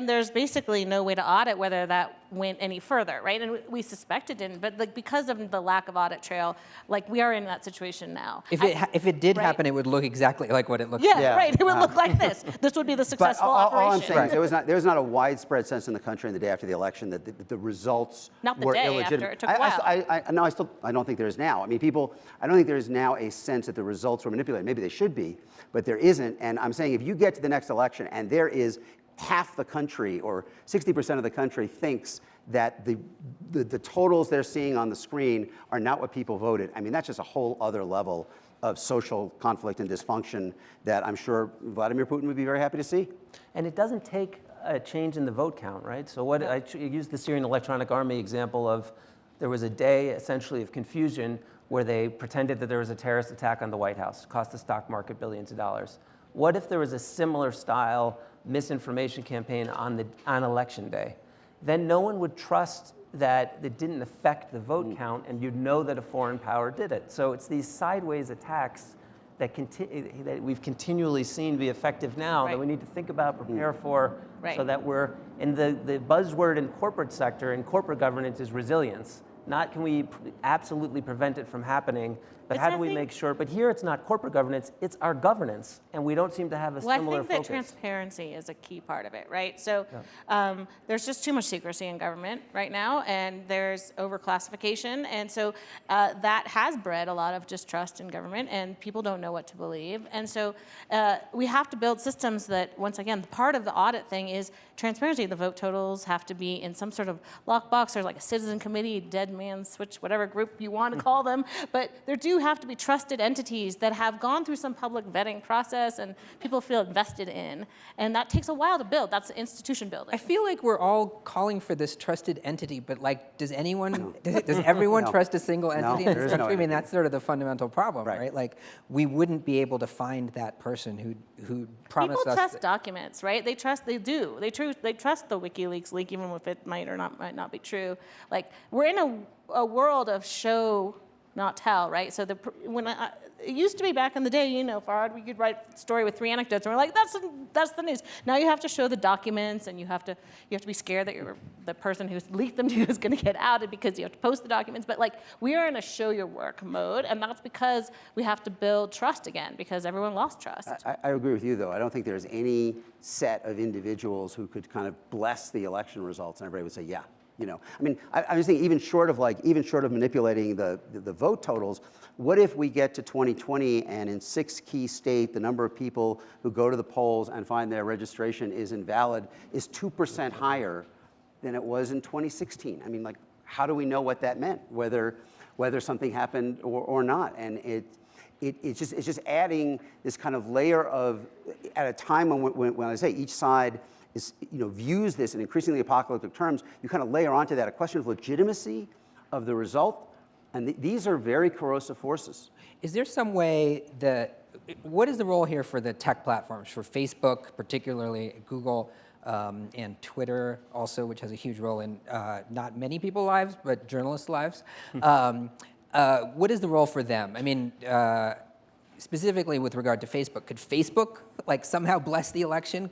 there's basically no way to audit whether that went any further, right? And we suspect it didn't, but like because of the lack of audit trail, like we are in that situation now. If it did happen, it would look exactly like what it looks. Yeah, right. It would look like this. This would be the successful operation. All I'm saying is there was not a widespread sense in the country in the day after the election that the results Not were the day illegitimate. after. It took a while. I don't think there is now. I mean, I don't think there is now a sense that the results were manipulated. Maybe they should be, but there isn't. And I'm saying if you get to the next election and there is half the country or 60% of the country thinks that the totals they're seeing on the screen are not what people voted. I mean, that's just a whole other level of social conflict and dysfunction that I'm sure Vladimir Putin would be very happy to see. And it doesn't take a change in the vote count, right? So what I used the Syrian Electronic Army example of, there was a day essentially of confusion where they pretended that there was a terrorist attack on the White House, cost the stock market billions of dollars. What if there was a similar style misinformation campaign on election day? Then no one would trust that it didn't affect the vote count, and you'd know that a foreign power did it. So it's these sideways attacks that we've continually seen be effective now that we need to think about, prepare for, so that we're, and the buzzword in corporate sector, in corporate governance is resilience. Not can we absolutely prevent it from happening, but how do we make sure, but here it's not corporate governance, it's our governance, and we don't seem to have a similar focus. I think that transparency is a key part of it, right? So there's just too much secrecy in government right now, and there's overclassification, and so that has bred a lot of distrust in government, and people don't know what to believe. And so we have to build systems that, once again, part of the audit thing is transparency. The vote totals have to be in some sort of lockbox. There's like a citizen committee, dead man switch, whatever group you want to call them, but there do have to be trusted entities that have gone through some public vetting process and people feel invested in, and that takes a while to build. That's institution building. I feel like we're all calling for this trusted entity, but like, does everyone trust a single entity in this country? I mean, that's sort of the fundamental problem, right? Like, we wouldn't be able to find that person who promised us. People trust documents, right? They trust the WikiLeaks leak, even if it might not be true. Like, we're in a world of show, not tell, right? So it used to be back in the day, you know, Farhad, we could write a story with 3 anecdotes, and we're like, that's the news. Now you have to show the documents, and you have to be scared that the person who's leaked them to you is going to get outed because you have to post the documents. But like, we are in a show your work mode, and that's because we have to build trust again, because everyone lost trust. I agree with you, though. I don't think there's any set of individuals who could kind of bless the election results, and everybody would say, yeah. You know, I mean, I was thinking even short of manipulating the vote totals, what if we get to 2020 and in 6 key states, the number of people who go to the polls and find their registration is invalid is 2% higher than it was in 2016? I mean, like, how do we know what that meant, whether something happened or not? And it's just adding this kind of layer of, at a time when I say each side views this in increasingly apocalyptic terms, you kind of layer onto that a question of legitimacy of the result, and these are very corrosive forces. Is there some way what is the role here for the tech platforms, for Facebook, particularly Google, and Twitter also, which has a huge role in not many people's lives, but journalists' lives? What is the role for them? I mean, specifically with regard to Facebook, could Facebook like somehow bless the election?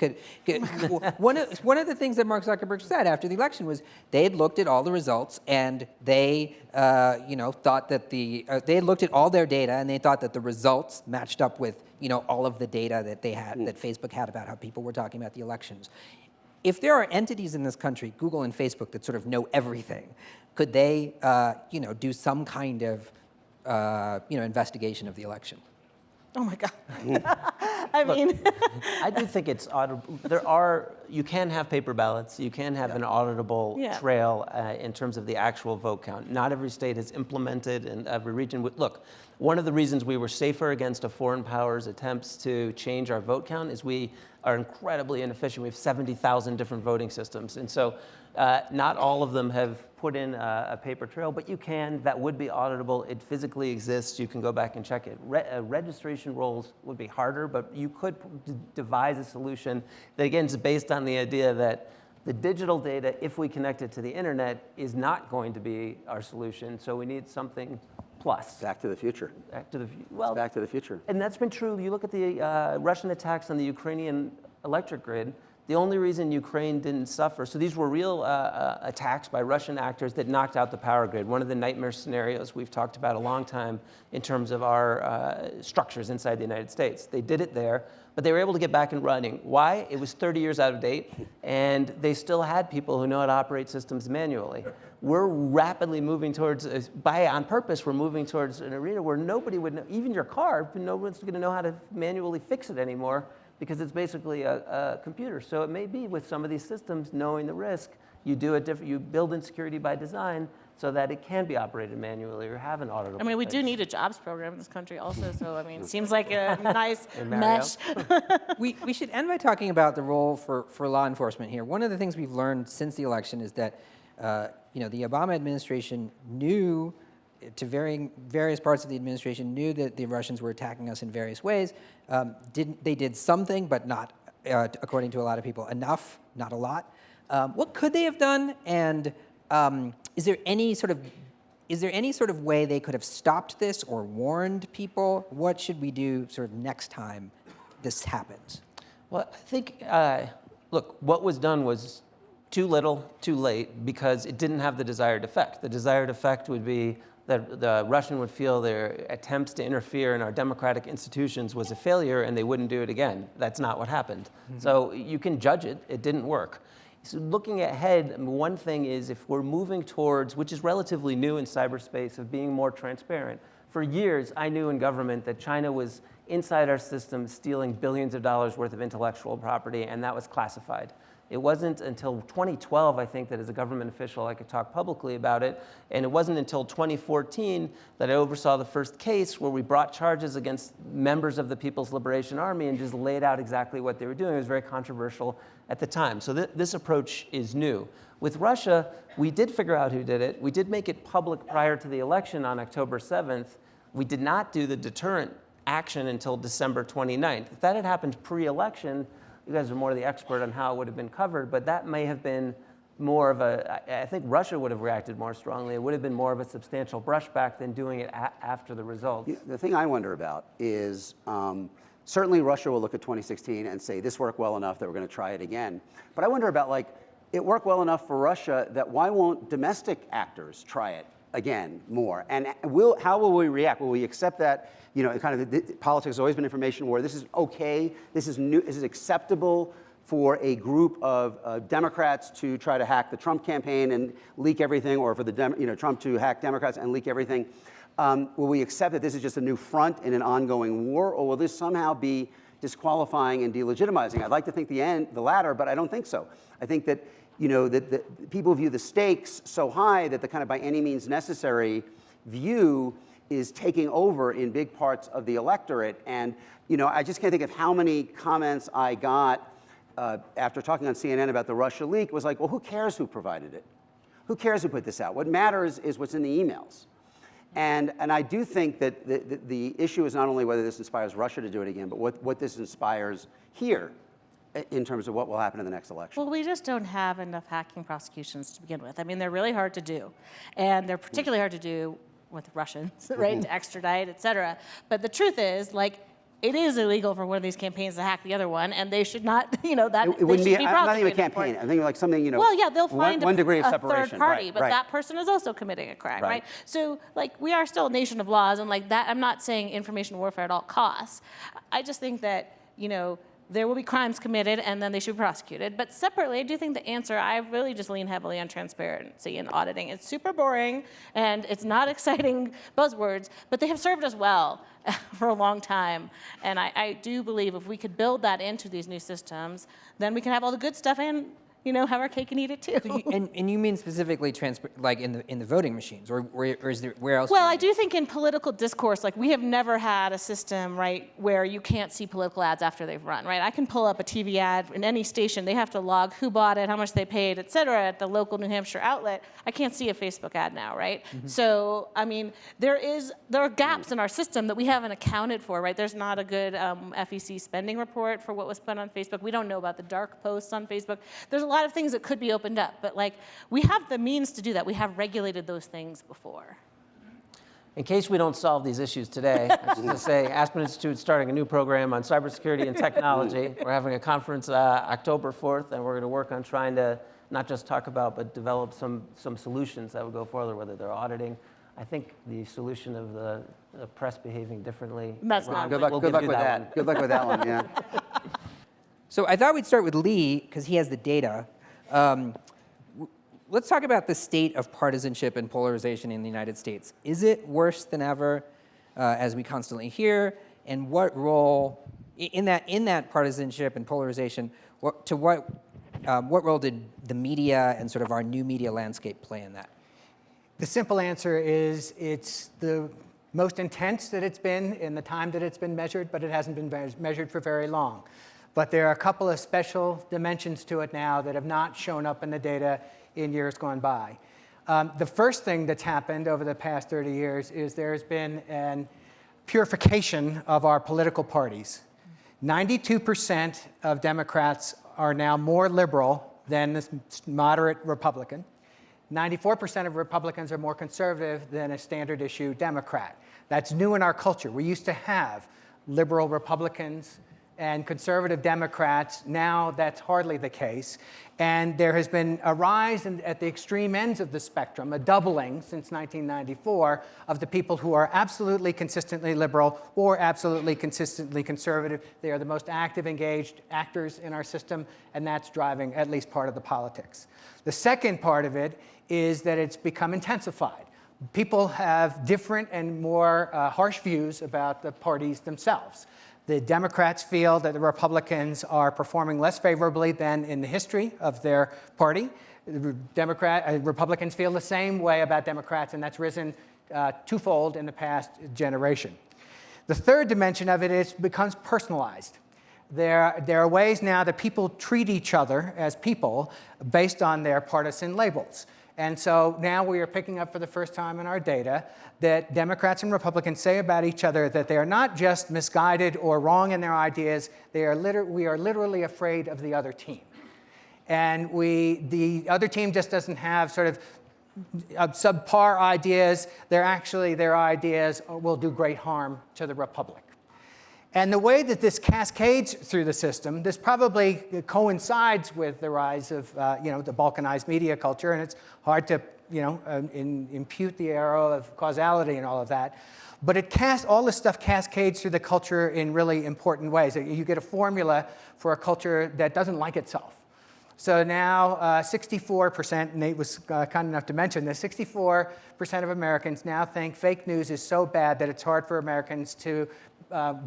One of the things that Mark Zuckerberg said after the election was they had looked at all the results and they thought that they had looked at all their data and they thought that the results matched up with all of the data that they had that Facebook had about how people were talking about the elections. If there are entities in this country, Google and Facebook, that sort of know everything, could they do some kind of investigation of the election? Oh my God. I mean. I do think it's auditable. You can have paper ballots. You can have an auditable trail in terms of the actual vote count. Not every state has implemented, and every region would. Look, one of the reasons we were safer against a foreign power's attempts to change our vote count is we are incredibly inefficient. We have 70,000 different voting systems. And so not all of them have put in a paper trail, but you can. That would be auditable. It physically exists. You can go back and check it. Registration rolls would be harder, but you could devise a solution that, again, is based on the idea that the digital data, if we connect it to the internet, is not going to be our solution. So we need something plus. Back to the future. Back to the future. And that's been true. You look at the Russian attacks on the Ukrainian electric grid. The only reason Ukraine didn't suffer, so these were real attacks by Russian actors that knocked out the power grid. One of the nightmare scenarios we've talked about a long time in terms of our structures inside the United States. They did it there, but they were able to get back and running. Why? It was 30 years out of date, and they still had people who know how to operate systems manually. We're rapidly moving towards, on purpose, we're moving towards an arena where nobody would know, even your car, no one's going to know how to manually fix it anymore. because it's basically a computer. So it may be with some of these systems, knowing the risk, you build in security by design so that it can be operated manually or have an auditable. I mean, we do need a jobs program in this country also, so I mean, it seems like a nice mesh. We should end by talking about the role for law enforcement here. One of the things we've learned since the election is that the Obama administration knew, to various parts of the administration knew that the Russians were attacking us in various ways. They did something, but not, according to a lot of people, enough, not a lot. What could they have done? And is there any sort of way they could have stopped this or warned people? What should we do sort of next time this happens? Well, I think, look, what was done was too little, too late, because it didn't have the desired effect. The desired effect would be that the Russian would feel their attempts to interfere in our democratic institutions was a failure and they wouldn't do it again. That's not what happened. Mm-hmm. So you can judge it, it didn't work. So looking ahead, one thing is if we're moving towards, which is relatively new in cyberspace, of being more transparent. For years, I knew in government that China was inside our system stealing billions of dollars worth of intellectual property, and that was classified. It wasn't until 2012, I think, that as a government official I could talk publicly about it. And it wasn't until 2014 that I oversaw the first case where we brought charges against members of the People's Liberation Army and just laid out exactly what they were doing. It was very controversial at the time. So this approach is new. With Russia, we did figure out who did it. We did make it public prior to the election on October 7th. We did not do the deterrent action until December 29th. If that had happened pre-election, you guys are more the expert on how it would have been covered, but that may have been more of I think Russia would have reacted more strongly. It would have been more of a substantial brushback than doing it after the results. The thing I wonder about is, certainly Russia will look at 2016 and say, this worked well enough that we're going to try it again. But I wonder about, like, it worked well enough for Russia that why won't domestic actors try it again more? And how will we react? Will we accept that, politics has always been information war. This is okay. This is new. This is acceptable for a group of Democrats to try to hack the Trump campaign and leak everything, or for the Trump to hack Democrats and leak everything. Will we accept that this is just a new front in an ongoing war, or will this somehow be disqualifying and delegitimizing? I'd like to think the latter, but I don't think so. I think that that people view the stakes so high that the kind of by any means necessary view is taking over in big parts of the electorate. And I just can't think of how many comments I got after talking on CNN about the Russia leak. Was like, well, who cares who provided it? Who cares who put this out? What matters is what's in the emails. And I do think that the issue is not only whether this inspires Russia to do it again, but what this inspires here in terms of what will happen in the next election. Well, we just don't have enough hacking prosecutions to begin with. I mean, they're really hard to do. And they're particularly hard to do with Russians, right, to extradite, et cetera. But the truth is, like, it is illegal for one of these campaigns to hack the other one, and they should not, that it wouldn't be not even a campaign. I think like something, well, yeah, they'll find one degree of a separation, third party, right, but right. that person is also committing a crime, right? So, like, we are still a nation of laws, and like that, I'm not saying information warfare at all costs. I just think that, there will be crimes committed, and then they should be prosecuted. But separately, I do think the answer, I really just lean heavily on transparency and auditing. It's super boring, and it's not exciting buzzwords, but they have served us well for a long time. And I do believe if we could build that into these new systems, then we can have all the good stuff and have our cake and eat it too. So and you mean specifically like in the voting machines, or is there where else? Well, I do think in political discourse, like we have never had a system, right, where you can't see political ads after they've run, right? I can pull up a TV ad in any station. They have to log who bought it, how much they paid, et cetera, at the local New Hampshire outlet. I can't see a Facebook ad now, right? Mm-hmm. So, I mean, there are gaps in our system that we haven't accounted for, right? There's not a good FEC spending report for what was spent on Facebook. We don't know about the dark posts on Facebook. There's a lot of things that could be opened up, but like we have the means to do that. We have regulated those things before. In case we don't solve these issues today, I was going to say Aspen Institute is starting a new program on cybersecurity and technology. We're having a conference October 4th, and we're going to work on trying to not just talk about, but develop some solutions that would go further, whether they're auditing. I think the solution of the press behaving differently. That's not good luck with that. Good luck with that one, yeah. So I thought we'd start with Lee, because he has the data. Let's talk about the state of partisanship and polarization in the United States. Is it worse than ever, as we constantly hear? And what role in that partisanship and polarization, what role did the media and sort of our new media landscape play in that? The simple answer is it's the most intense that it's been in the time that it's been measured, but it hasn't been measured for very long. But there are a couple of special dimensions to it now that have not shown up in the data in years gone by. The first thing that's happened over the past 30 years is there's been an purification of our political parties. 92% of Democrats are now more liberal than the moderate Republican. 94% of Republicans are more conservative than a standard issue Democrat. That's new in our culture. We used to have liberal Republicans and conservative Democrats. Now that's hardly the case. And there has been a rise at the extreme ends of the spectrum, a doubling since 1994 of the people who are absolutely consistently liberal or absolutely consistently conservative. They are the most active, engaged actors in our system, and that's driving at least part of the politics. The second part of it is that it's become intensified. People have different and more harsh views about the parties themselves. The Democrats feel that the Republicans are performing less favorably than in the history of their party. Republicans feel the same way about Democrats, and that's risen twofold in the past generation. The third dimension of it is becomes personalized. There are ways now that people treat each other as people based on their partisan labels. And so now we are picking up for the first time in our data that Democrats and Republicans say about each other that they are not just misguided or wrong in their ideas, we are literally afraid of the other team. And the other team just doesn't have sort of subpar ideas. Their ideas will do great harm to the republic. And the way that this cascades through the system, this probably coincides with the rise of the balkanized media culture, and it's hard to impute the arrow of causality and all of that. But all this stuff cascades through the culture in really important ways. You get a formula for a culture that doesn't like itself. So now 64%, Nate was kind enough to mention this, 64% of Americans now think fake news is so bad that it's hard for Americans to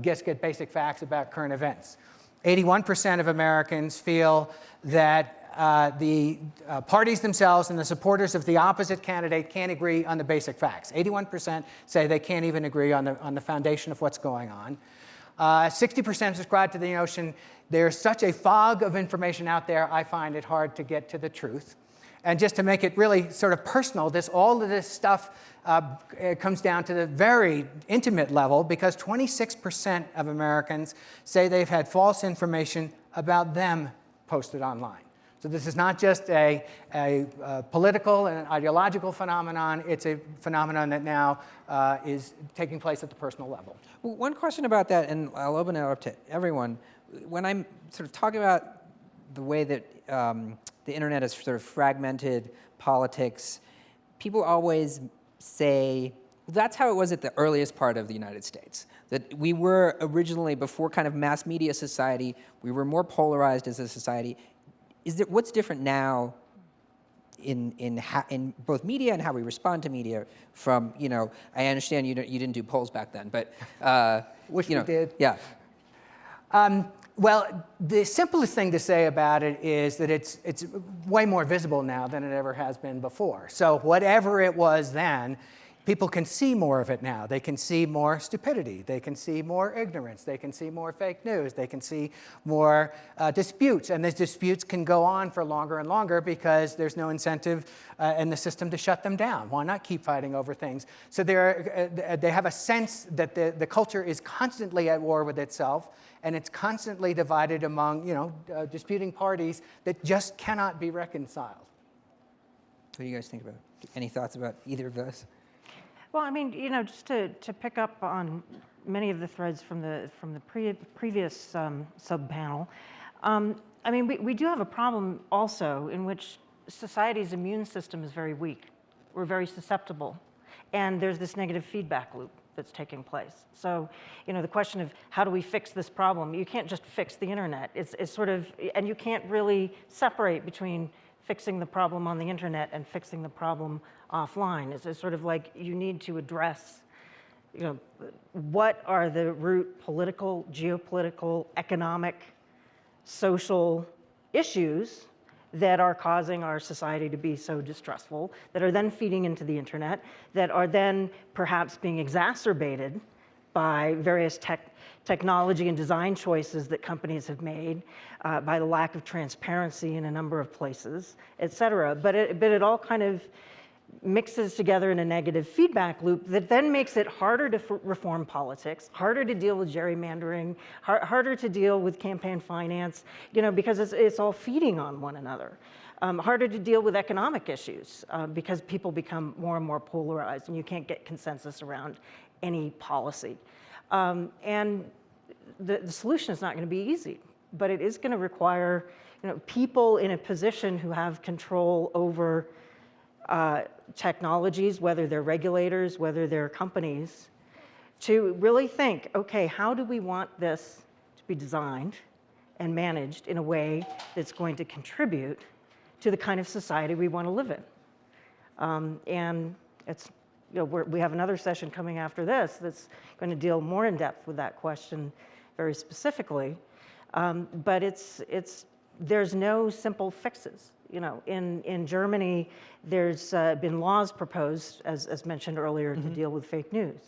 get basic facts about current events. 81% of Americans feel that the parties themselves and the supporters of the opposite candidate can't agree on the basic facts. 81% say they can't even agree on the foundation of what's going on. 60% subscribe to the notion there's such a fog of information out there, I find it hard to get to the truth. And just to make it really sort of personal, all of this stuff comes down to the very intimate level because 26% of Americans say they've had false information about them posted online. So this is not just a political and an ideological phenomenon. It's a phenomenon that now is taking place at the personal level. Well, one question about that, and I'll open it up to everyone. When I'm sort of talking about the way that the internet has sort of fragmented politics, people always say, well, that's how it was at the earliest part of the United States. That we were originally, before kind of mass media society, we were more polarized as a society. What's different now in both media and how we respond to media from, I understand you didn't do polls back then, but Wish we did. Yeah. Well, the simplest thing to say about it is that it's way more visible now than it ever has been before. So whatever it was then, people can see more of it now. They can see more stupidity. They can see more ignorance. They can see more fake news. They can see more disputes. And these disputes can go on for longer and longer because there's no incentive in the system to shut them down. Why not keep fighting over things? So they have a sense that the culture is constantly at war with itself, and it's constantly divided among disputing parties that just cannot be reconciled. What do you guys think about it? Any thoughts about either of those? Well, I mean, just to pick up on many of the threads from the previous sub-panel, I mean, we do have a problem also in which society's immune system is very weak. We're very susceptible. And there's this negative feedback loop that's taking place. So, the question of how do we fix this problem? You can't just fix the internet. It's sort of, and you can't really separate between fixing the problem on the internet and fixing the problem offline. It's sort of like you need to address you know, what are the root political, geopolitical, economic, social issues that are causing our society to be so distrustful, that are then feeding into the internet, that are then perhaps being exacerbated by various technology and design choices that companies have made, by the lack of transparency in a number of places, et cetera. But it all kind of mixes together in a negative feedback loop that then makes it harder to reform politics, harder to deal with gerrymandering, harder to deal with campaign finance, you know, because it's all feeding on one another. Harder to deal with economic issues because people become more and more polarized and you can't get consensus around any policy. And the solution is not going to be easy, but it is going to require, you know, people in a position who have control over technologies, whether they're regulators, whether they're companies, to really think, okay, how do we want this to be designed and managed in a way that's going to contribute to the kind of society we want to live in? And it's, you know, we have another session coming after this that's going to deal more in depth with that question very specifically. But there's no simple fixes. You know, in Germany, there's been laws proposed, as mentioned earlier, to deal with fake news.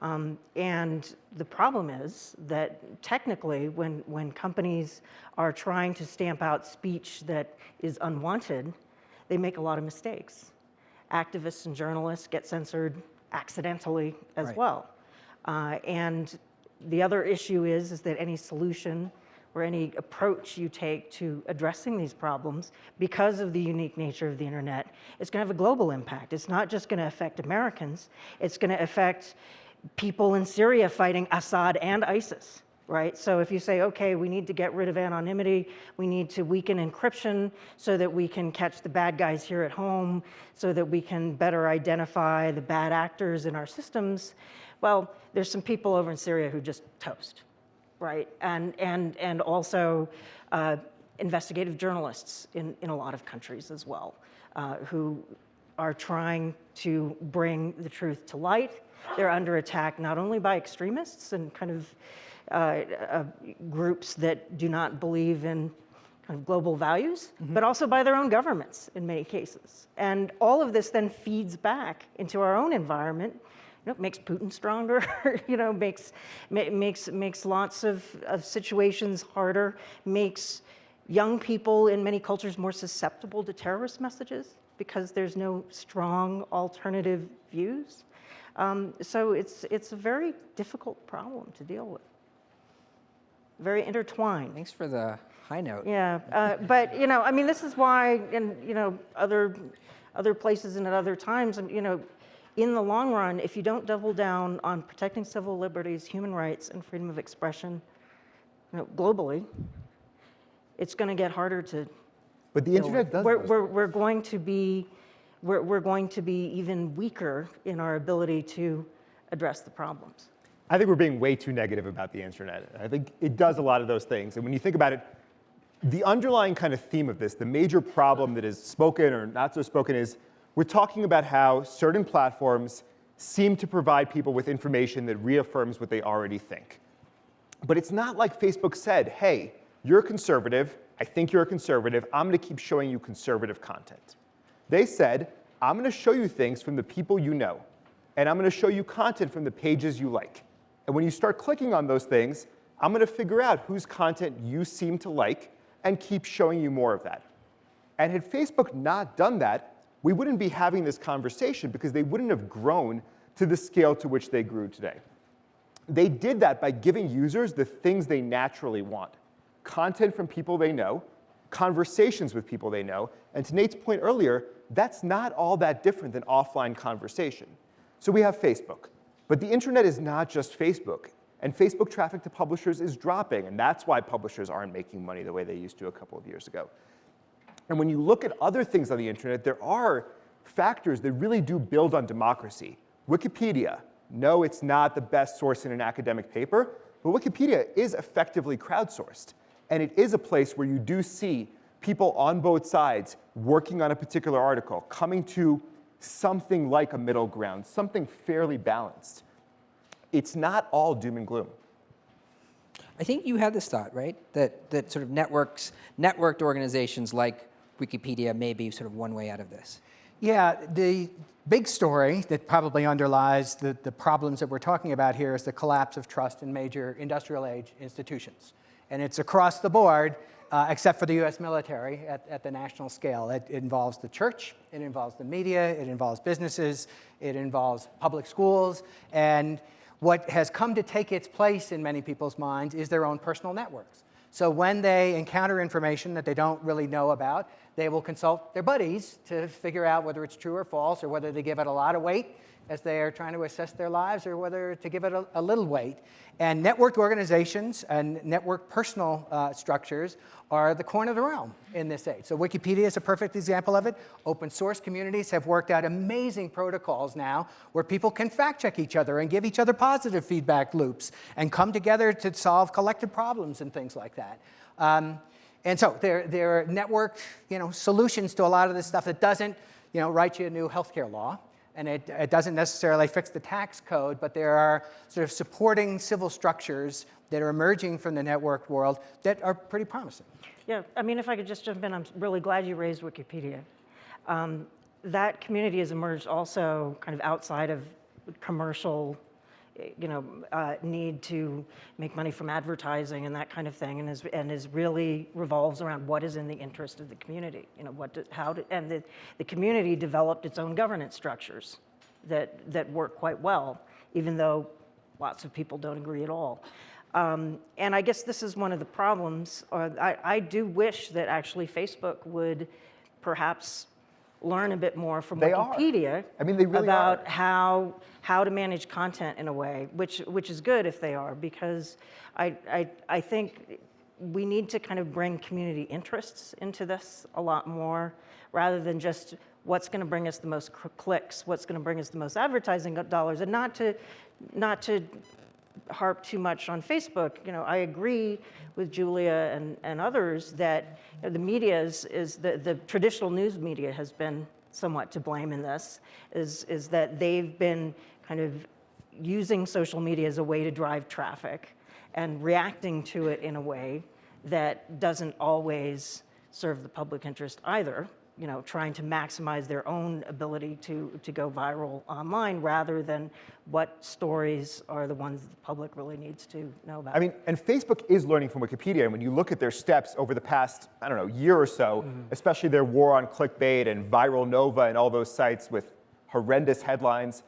And the problem is that technically, when companies are trying to stamp out speech that is unwanted, they make a lot of mistakes. Activists and journalists get censored accidentally as well. And the other issue is that any solution or any approach you take to addressing these problems, because of the unique nature of the internet, it's going to have a global impact. It's not just going to affect Americans, it's going to affect people in Syria fighting Assad and ISIS, right? So if you say, okay, we need to get rid of anonymity, we need to weaken encryption so that we can catch the bad guys here at home, so that we can better identify the bad actors in our systems, well, there's some people over in Syria who just toast. Right, and also investigative journalists in a lot of countries as well, who are trying to bring the truth to light. They're under attack not only by extremists and kind of groups that do not believe in kind of global values, but also by their own governments in many cases. And all of this then feeds back into our own environment. You know, makes Putin stronger, you know, makes lots of situations harder, makes young people in many cultures more susceptible to terrorist messages because there's no strong alternative views. So it's a very difficult problem to deal with. Very intertwined. Thanks for the high note. Yeah, but you know, I mean, this is why, in you know, other places and at other times, and you know, in the long run, if you don't double down on protecting civil liberties, human rights, and freedom of expression, you know, globally, it's going to get harder to. But the internet does. We're going to be even weaker in our ability to address the problems. I think we're being way too negative about the internet. I think it does a lot of those things. And when you think about it, the underlying kind of theme of this, the major problem that is spoken or not so spoken is, we're talking about how certain platforms seem to provide people with information that reaffirms what they already think. But it's not like Facebook said, hey, you're a conservative, I think you're a conservative, I'm going to keep showing you conservative content. They said, I'm going to show you things from the people you know, and I'm going to show you content from the pages you like. And when you start clicking on those things, I'm going to figure out whose content you seem to like and keep showing you more of that. And had Facebook not done that, we wouldn't be having this conversation because they wouldn't have grown to the scale to which they grew today. They did that by giving users the things they naturally want. Content from people they know, conversations with people they know, and to Nate's point earlier, that's not all that different than offline conversation. So we have Facebook, but the internet is not just Facebook, and Facebook traffic to publishers is dropping, and that's why publishers aren't making money the way they used to a couple of years ago. And when you look at other things on the internet, there are factors that really do build on democracy. Wikipedia, no, it's not the best source in an academic paper, but Wikipedia is effectively crowdsourced. And it is a place where you do see people on both sides working on a particular article, coming to something like a middle ground, something fairly balanced. it's not all doom and gloom. I think you had this thought, right? That sort of networked organizations like Wikipedia may be sort of one way out of this. Yeah, the big story that probably underlies the problems that we're talking about here is the collapse of trust in major industrial age institutions. And it's across the board, except for the US military at the national scale. It involves the church, it involves the media, it involves businesses, it involves public schools, and what has come to take its place in many people's minds is their own personal networks. So when they encounter information that they don't really know about, they will consult their buddies to figure out whether it's true or false, or whether they give it a lot of weight as they are trying to assess their lives, or whether to give it a little weight. And networked organizations and networked personal structures are the coin of the realm in this age. So Wikipedia is a perfect example of it. Open source communities have worked out amazing protocols now where people can fact check each other and give each other positive feedback loops and come together to solve collective problems and things like that. And so there are networked solutions to a lot of this stuff that doesn't write you a new healthcare law. And it doesn't necessarily fix the tax code, but there are sort of supporting civil structures that are emerging from the networked world that are pretty promising. Yeah, I mean, if I could just jump in, I'm really glad you raised Wikipedia. That community has emerged also kind of outside of commercial, need to make money from advertising and that kind of thing, and is really revolves around what is in the interest of the community. And the community developed its own governance structures that work quite well, even though lots of people don't agree at all. And I guess this is one of the problems. I do wish that actually Facebook would perhaps learn a bit more from Wikipedia they really about are. how to manage content in a way, which is good if they are, because I think we need to kind of bring community interests into this a lot more, rather than just what's going to bring us the most clicks, what's going to bring us the most advertising dollars, and not to harp too much on Facebook. I agree with Julia and others that the media is the traditional news media has been somewhat to blame in this, is that they've been kind of using social media as a way to drive traffic and reacting to it in a way that doesn't always serve the public interest either. Trying to maximize their own ability to go viral online, rather than what stories are the ones that the public really needs to know about. And Facebook is learning from Wikipedia. And when you look at their steps over the past, year or so, especially their war on clickbait and Viral Nova and all those sites with horrendous headlines,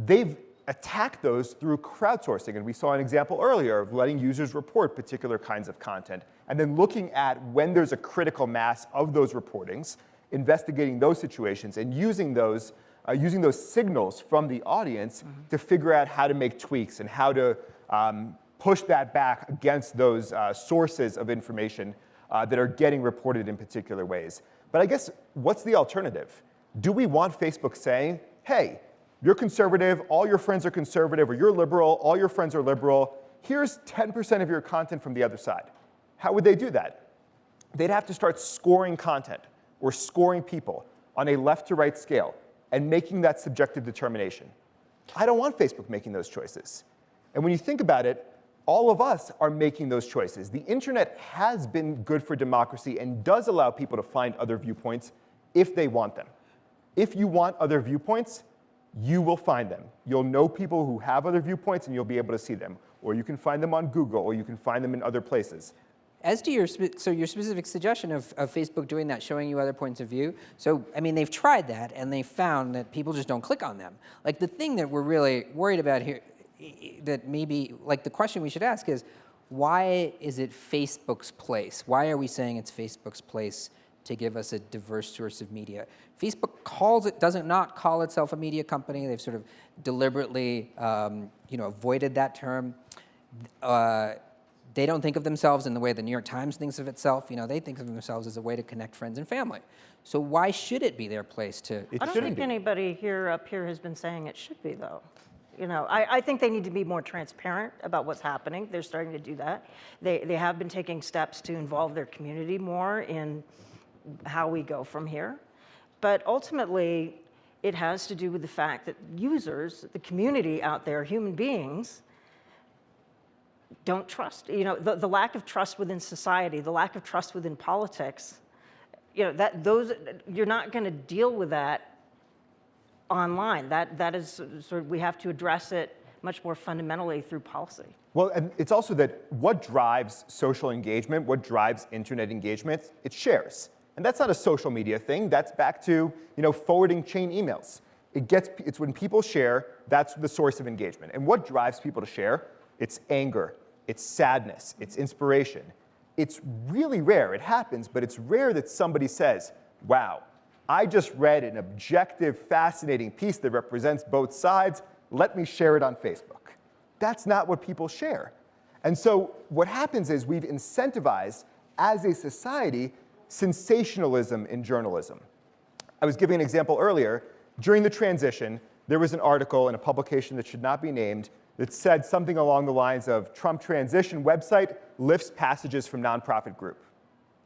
they've attacked those through crowdsourcing. And we saw an example earlier of letting users report particular kinds of content, and then looking at when there's a critical mass of those reportings, investigating those situations, and using those signals from the audience to figure out how to make tweaks and how to push that back against those sources of information that are getting reported in particular ways. But I guess, what's the alternative? Do we want Facebook saying, hey, you're conservative, all your friends are conservative, or you're liberal, all your friends are liberal, here's 10% of your content from the other side? How would they do that? They'd have to start scoring content or scoring people on a left to right scale and making that subjective determination. I don't want Facebook making those choices. And when you think about it, all of us are making those choices. The internet has been good for democracy and does allow people to find other viewpoints if they want them. If you want other viewpoints, you will find them. You'll know people who have other viewpoints and you'll be able to see them. Or you can find them on Google, or you can find them in other places. As to your specific suggestion of Facebook doing that, showing you other points of view, so they've tried that and they found that people just don't click on them. Like, the thing that we're really worried about here, that maybe, like, the question we should ask is, why is it Facebook's place? Why are we saying it's Facebook's place to give us a diverse source of media? Facebook does not call itself a media company. They've sort of deliberately avoided that term. They don't think of themselves in the way the New York Times thinks of itself. They think of themselves as a way to connect friends and family. So why should it be their place to? I don't think anybody up here has been saying it should be, though. I think they need to be more transparent about what's happening. They're starting to do that. They have been taking steps to involve their community more in how we go from here. But ultimately, it has to do with the fact that users, the community out there, human beings, don't trust. You know, the lack of trust within society, the lack of trust within politics, you know, you're not going to deal with that online. That is sort of, we have to address it much more fundamentally through policy. Well, and it's also that what drives social engagement, what drives internet engagement, it's shares. And that's not a social media thing. That's back to, you know, forwarding chain emails. It's when people share, that's the source of engagement. And what drives people to share? It's anger, it's sadness, it's inspiration. It's really rare, it happens, but it's rare that somebody says, wow, I just read an objective, fascinating piece that represents both sides. Let me share it on Facebook. That's not what people share. And so what happens is we've incentivized, as a society, sensationalism in journalism. I was giving an example earlier. During the transition, there was an article in a publication that should not be named that said something along the lines of Trump transition website lifts passages from nonprofit group.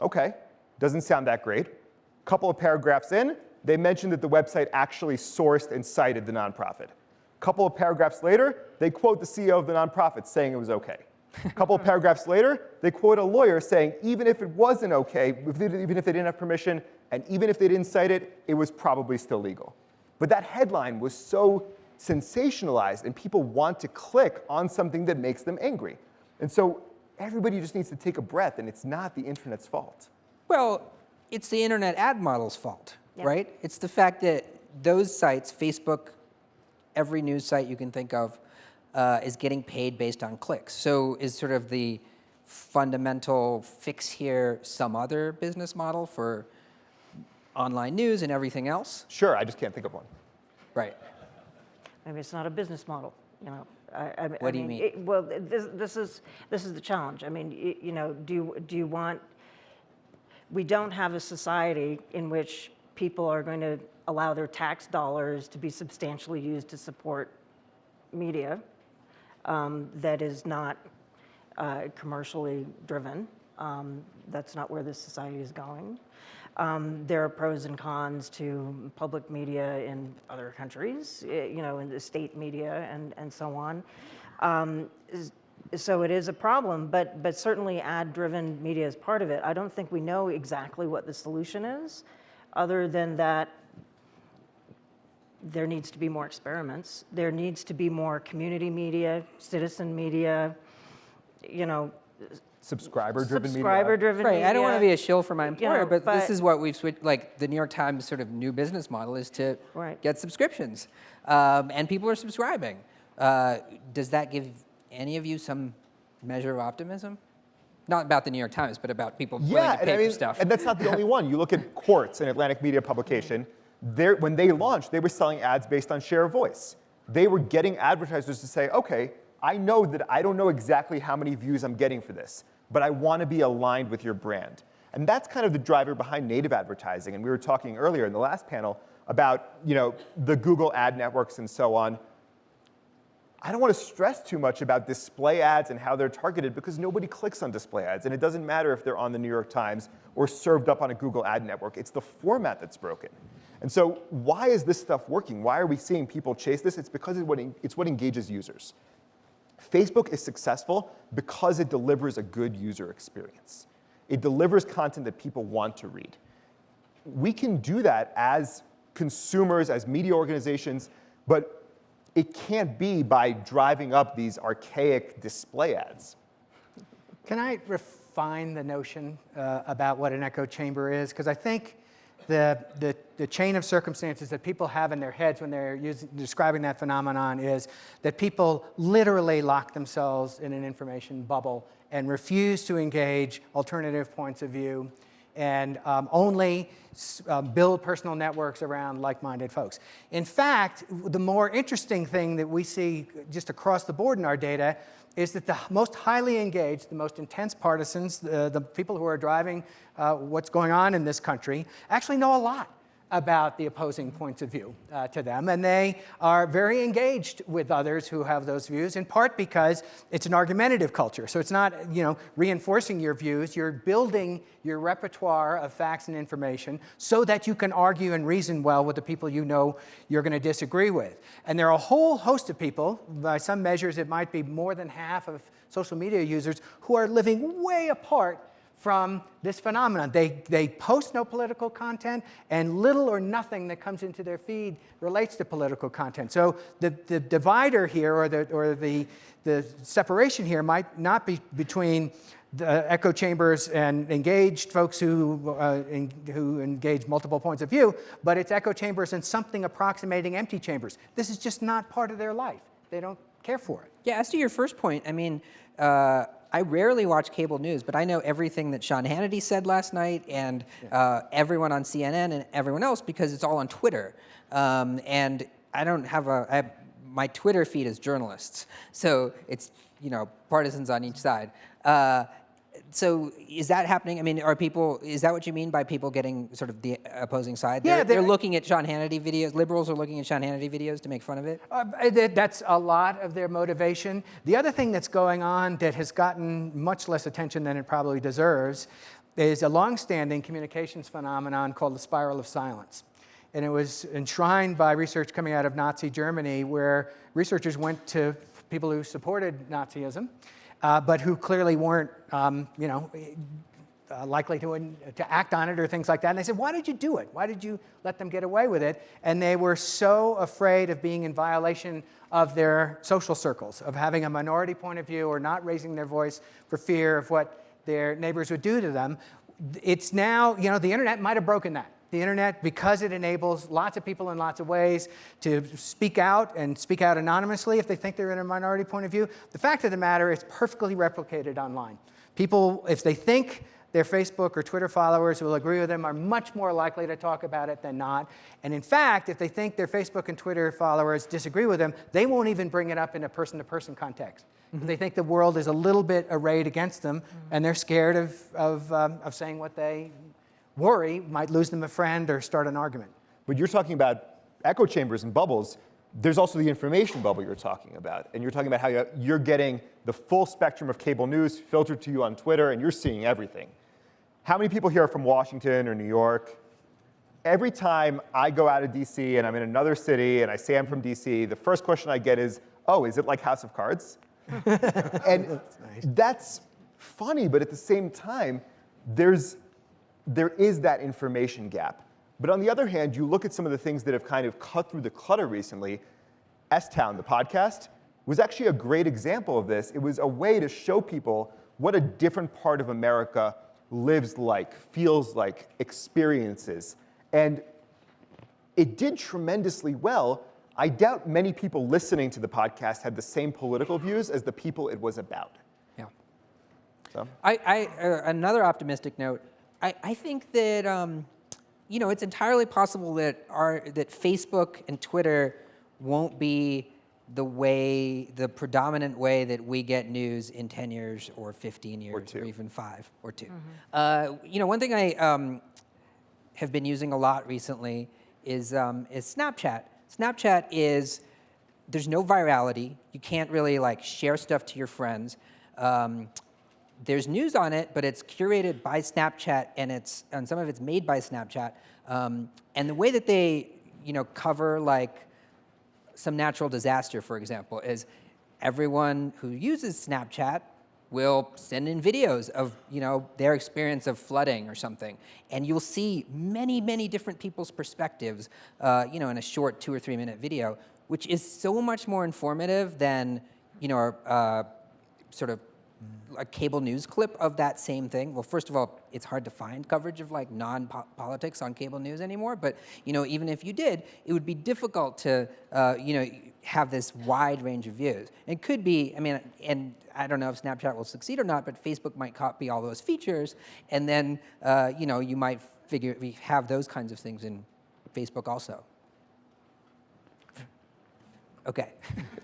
Okay, doesn't sound that great. A couple of paragraphs in, they mentioned that the website actually sourced and cited the nonprofit. A couple of paragraphs later, they quote the CEO of the nonprofit saying it was okay. A couple of paragraphs later, they quote a lawyer saying even if it wasn't okay, even if they didn't have permission, and even if they didn't cite it, it was probably still legal. But that headline was so sensationalized, and people want to click on something that makes them angry. And so everybody just needs to take a breath, and it's not the internet's fault. Well, it's the internet ad model's fault, Yep. right? It's the fact that those sites, Facebook, every news site you can think of, is getting paid based on clicks. So is sort of the fundamental fix here some other business model for online news and everything else? Sure, I just can't think of one. Right. Maybe it's not a business model, you know. What do you mean? Well, this is the challenge. I mean, you know, do you want? We don't have a society in which people are going to allow their tax dollars to be substantially used to support media that is not commercially driven. That's not where this society is going. There are pros and cons to public media in other countries, you know, in the state media and so on. So it is a problem, but certainly ad-driven media is part of it. I don't think we know exactly what the solution is, other than that there needs to be more experiments. There needs to be more community media, citizen media, you know, Subscriber-driven media. subscriber-driven Right, media. I don't want to be a shill for my employer, know, but this but- is what we've switched, like the New York Times sort of new business model is to Right. get subscriptions. And people are subscribing. Does that give any of you some measure of optimism? Not about the New York Times, but about people willing to pay for stuff. And that's not the only one. You look at Quartz, an Atlantic media publication. When they launched, they were selling ads based on share of voice. They were getting advertisers to say, okay, I know that I don't know exactly how many views I'm getting for this, but I want to be aligned with your brand. And that's kind of the driver behind native advertising. And we were talking earlier in the last panel about, you know, the Google ad networks and so on. I don't want to stress too much about display ads and how they're targeted because nobody clicks on display ads. And it doesn't matter if they're on the New York Times or served up on a Google ad network. It's the format that's broken. And so why is this stuff working? Why are we seeing people chase this? It's because it's what engages users. Facebook is successful because it delivers a good user experience. It delivers content that people want to read. We can do that as consumers, as media organizations, but it can't be by driving up these archaic display ads. Can I refine the notion about what an echo chamber is? Because I think the chain of circumstances that people have in their heads when they're describing that phenomenon is that people literally lock themselves in an information bubble and refuse to engage alternative points of view and only build personal networks around like-minded folks. In fact, the more interesting thing that we see just across the board in our data is that the most highly engaged, the most intense partisans, the people who are driving what's going on in this country, actually know a lot about the opposing points of view to them. And they are very engaged with others who have those views, in part because it's an argumentative culture. So it's not, reinforcing your views. You're building your repertoire of facts and information so that you can argue and reason well with the people you know you're going to disagree with. And there are a whole host of people, by some measures it might be more than half of social media users, who are living way apart from this phenomenon. They post no political content, and little or nothing that comes into their feed relates to political content. So the divider here, or the separation here, might not be between the echo chambers and engaged folks who engage multiple points of view, but it's echo chambers and something approximating empty chambers. This is just not part of their life. They don't care for it. Yeah, as to your first point, I mean, I rarely watch cable news, but I know everything that Sean Hannity said last night, and everyone on CNN and everyone else, because it's all on Twitter. And I don't have my Twitter feed is journalists, so it's partisans on each side. So is that happening? I mean, is that what you mean by people getting sort of the opposing side? Yeah, they're looking at Sean Hannity videos. Liberals are looking at Sean Hannity videos to make fun of it? That's a lot of their motivation. The other thing that's going on that has gotten much less attention than it probably deserves is a long-standing communications phenomenon called the spiral of silence. And it was enshrined by research coming out of Nazi Germany, where researchers went to people who supported Nazism, but who clearly weren't, likely to act on it or things like that. And they said, why did you do it? Why did you let them get away with it? And they were so afraid of being in violation of their social circles, of having a minority point of view or not raising their voice for fear of what their neighbors would do to them. It's now, the internet might have broken that. The internet, because it enables lots of people in lots of ways to speak out and speak out anonymously if they think they're in a minority point of view. The fact of the matter is perfectly replicated online. People, if they think their Facebook or Twitter followers will agree with them, are much more likely to talk about it than not. And in fact, if they think their Facebook and Twitter followers disagree with them, they won't even bring it up in a person-to-person context. Mm-hmm. They think the world is a little bit arrayed against them, and they're scared of saying what they worry might lose them a friend or start an argument. But you're talking about echo chambers and bubbles. There's also the information bubble you're talking about. And you're talking about how you're getting the full spectrum of cable news filtered to you on Twitter, and you're seeing everything. How many people here are from Washington or New York? Every time I go out of DC and I'm in another city and I say I'm from DC, the first question I get is, oh, is it like House of Cards? And that's funny, but at the same time, there is that information gap. But on the other hand, you look at some of the things that have kind of cut through the clutter recently. S-Town, the podcast, was actually a great example of this. It was a way to show people what a different part of America lives like, feels like, experiences. And it did tremendously well. I doubt many people listening to the podcast had the same political views as the people it was about. Yeah. So another optimistic note, I think that it's entirely possible that Facebook and Twitter won't be the predominant way that we get news in 10 years or 15 years or even 5 or 2. Mm-hmm. One thing I have been using a lot recently is Snapchat. Snapchat is, there's no virality. You can't really share stuff to your friends. There's news on it, but it's curated by Snapchat, and some of it's made by Snapchat. And the way that they, cover some natural disaster, for example, is everyone who uses Snapchat will send in videos of, their experience of flooding or something, and you'll see many, many different people's perspectives, in a short 2 or 3 minute video, which is so much more informative than, sort of a cable news clip of that same thing. Well, first of all, it's hard to find coverage of non-politics on cable news anymore. But even if you did, it would be difficult to have this wide range of views. It could be, and I don't know if Snapchat will succeed or not, but Facebook might copy all those features, and then you might have those kinds of things in Facebook also. Okay.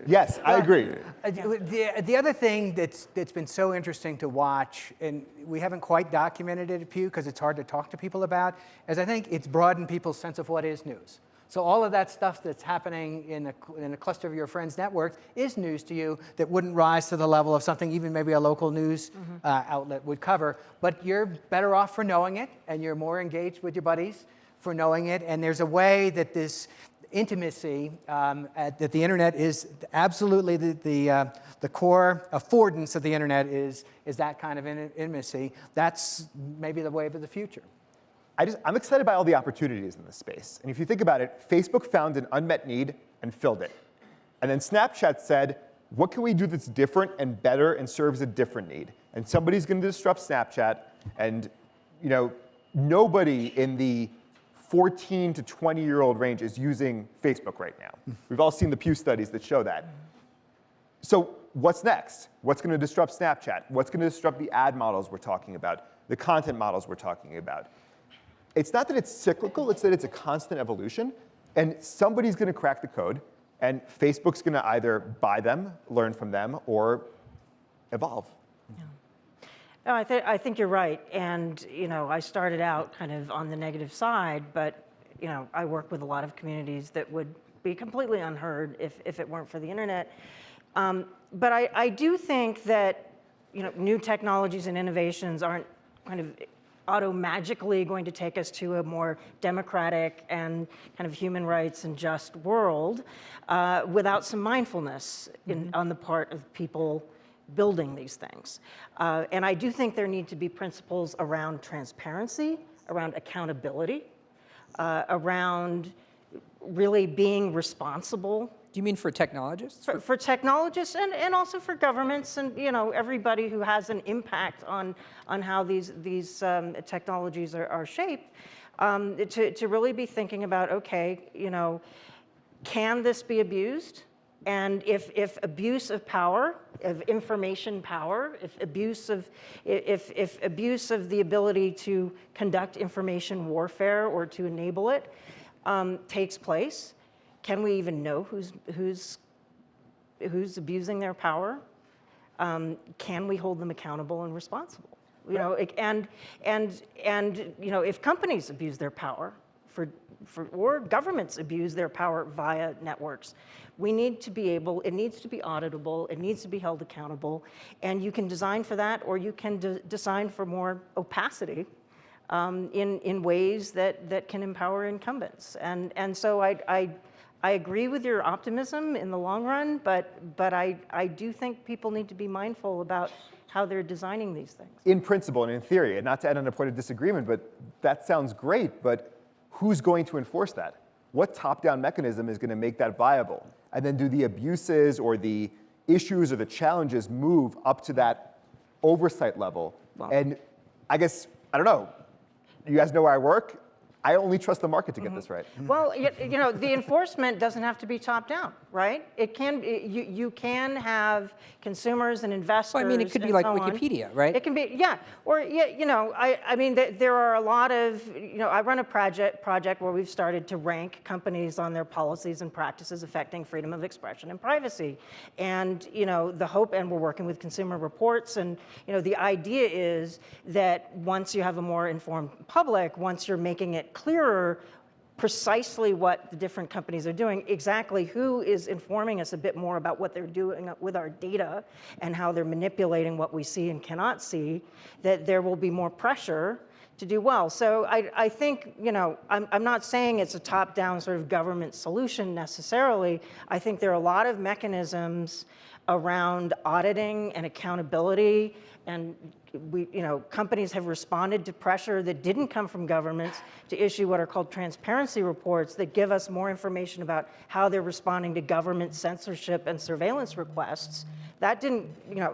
Yes, I agree. The other thing that's been so interesting to watch, and we haven't quite documented it at Pew because it's hard to talk to people about, is I think it's broadened people's sense of what is news. So all of that stuff that's happening in a cluster of your friends' networks is news to you that wouldn't rise to the level of something even maybe a local news outlet would cover. But you're better off for knowing it, and you're more engaged with your buddies for knowing it. And there's a way that this intimacy, that the internet is absolutely the core affordance of the internet is that kind of intimacy. That's maybe the wave of the future. I'm excited by all the opportunities in this space. And if you think about it, Facebook found an unmet need and filled it. And then Snapchat said, what can we do that's different and better and serves a different need? And somebody's going to disrupt Snapchat. And nobody in the 14 to 20-year-old range is using Facebook right now. We've all seen the Pew studies that show that. So what's next? What's going to disrupt Snapchat? What's going to disrupt the ad models we're talking about, the content models we're talking about? It's not that it's cyclical, it's that it's a constant evolution. And somebody's going to crack the code, and Facebook's going to either buy them, learn from them, or evolve. Yeah. No, I think you're right. And I started out kind of on the negative side, but I work with a lot of communities that would be completely unheard if it weren't for the internet. But I do think that new technologies and innovations aren't kind of auto-magically going to take us to a more democratic and kind of human rights and just world without some mindfulness on the part of people building these things. And I do think there need to be principles around transparency, around accountability, around really being responsible. Do you mean for technologists? For technologists and also for governments and everybody who has an impact on how these technologies are shaped, to really be thinking about, okay, can this be abused? And if abuse of power, of information power, if abuse of the ability to conduct information warfare or to enable it takes place, can we even know who's abusing their power? Can we hold them accountable and responsible? And if companies abuse their power or governments abuse their power via networks, we need to be able. It needs to be auditable. It needs to be held accountable. And you can design for that, or you can design for more opacity in ways that can empower incumbents. And so I agree with your optimism in the long run, but I do think people need to be mindful about how they're designing these things. In principle and in theory, and not to end on a point of disagreement, but that sounds great, but who's going to enforce that? What top-down mechanism is going to make that viable? And then do the abuses or the issues or the challenges move up to that oversight level? Wow. And I guess, I don't know, you guys know where I work. I only trust the market to get this right. Well, the enforcement doesn't have to be top down, right? It can you can have consumers and investors. Well, I mean, it could be like Wikipedia, right? It can be, yeah. Or I mean, there are a lot of I run a project where we've started to rank companies on their policies and practices affecting freedom of expression and privacy, and the hope, and we're working with Consumer Reports, and the idea is that once you have a more informed public, once you're making it clearer precisely what the different companies are doing, exactly who is informing us a bit more about what they're doing with our data and how they're manipulating what we see and cannot see, that there will be more pressure to do well. So I think, I'm not saying it's a top-down sort of government solution necessarily. I think there are a lot of mechanisms around auditing and accountability, and companies have responded to pressure that didn't come from governments to issue what are called transparency reports that give us more information about how they're responding to government censorship and surveillance requests. That didn't,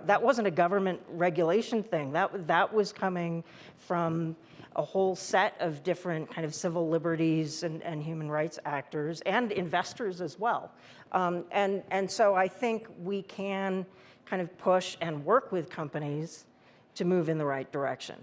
that wasn't a government regulation thing. That was coming from a whole set of different kind of civil liberties and human rights actors and investors as well. And so I think we can kind of push and work with companies to move in the right direction.